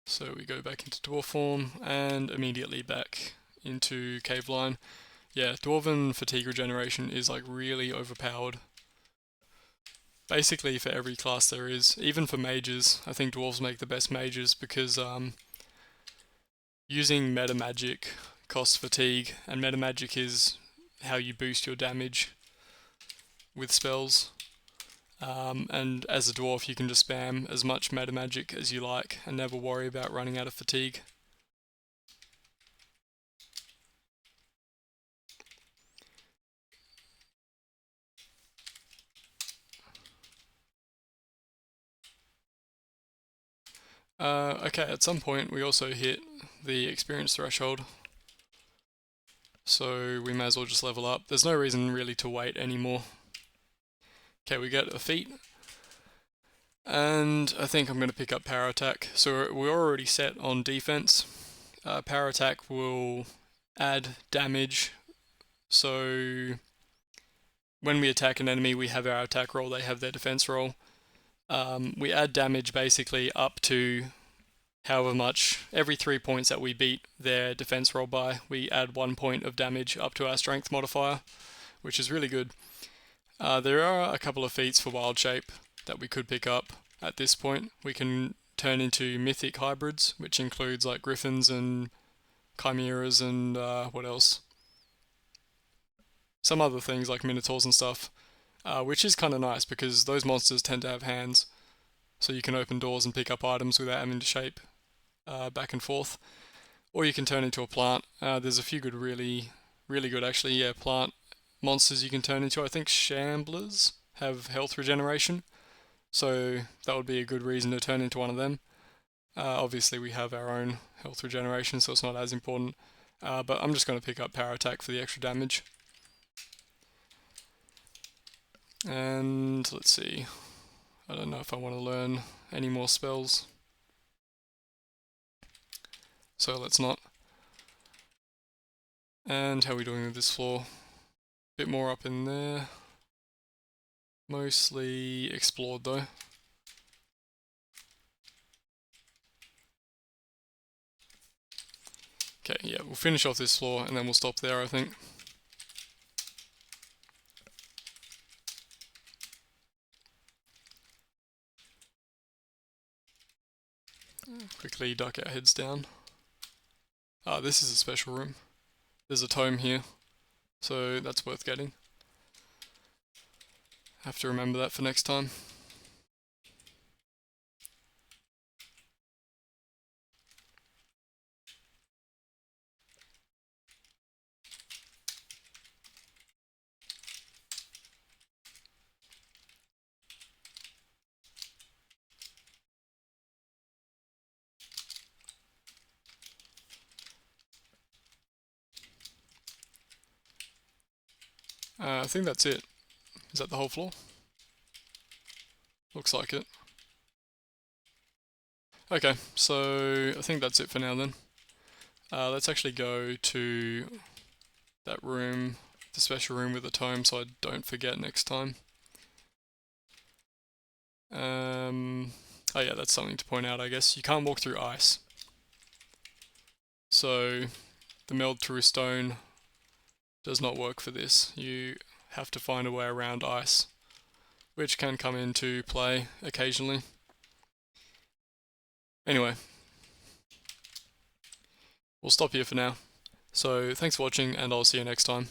So we go back into dwarf form and immediately back into cave line. Yeah, dwarven fatigue regeneration is like really overpowered. Basically for every class there is, even for mages. I think dwarves make the best mages because using meta magic costs fatigue, and meta magic is how you boost your damage with spells. And as a dwarf you can just spam as much meta magic as you like and never worry about running out of fatigue. Okay, at some point we also hit the experience threshold, so we may as well just level up. There's no reason really to wait anymore. Okay, we get a feat, and I think I'm going to pick up power attack. So we're already set on defense. Power attack will add damage, so when we attack an enemy we have our attack roll, they have their defense roll. We add damage basically up to however much. Every 3 points that we beat their defense roll by, we add 1 point of damage up to our strength modifier, which is really good. There are a couple of feats for wild shape that we could pick up at this point. We can turn into mythic hybrids, which includes like griffins and chimeras and what else? Some other things like minotaurs and stuff, which is kind of nice because those monsters tend to have hands, so you can open doors and pick up items without having to shape back and forth. Or you can turn into a plant. There's a few good, really good actually, yeah, plant monsters you can turn into. I think shamblers have health regeneration, so that would be a good reason to turn into one of them. Obviously we have our own health regeneration, so it's not as important, but I'm just going to pick up power attack for the extra damage. And let's see, I don't know if I want to learn any more spells, so let's not. And how are we doing with this floor? Bit more up in there. Mostly explored though. Okay, yeah, we'll finish off this floor and then we'll stop there, I think. Quickly duck our heads down. This is a special room. There's a tome here, so that's worth getting. Have to remember that for next time. I think that's it. Is that the whole floor? Looks like it. Okay, so I think that's it for now then. Let's actually go to that room, the special room with the tome, so I don't forget next time. Oh yeah, that's something to point out, I guess. You can't walk through ice. So the meld through stone does not work for this. You have to find a way around ice, which can come into play occasionally. Anyway, we'll stop here for now. So thanks for watching, and I'll see you next time.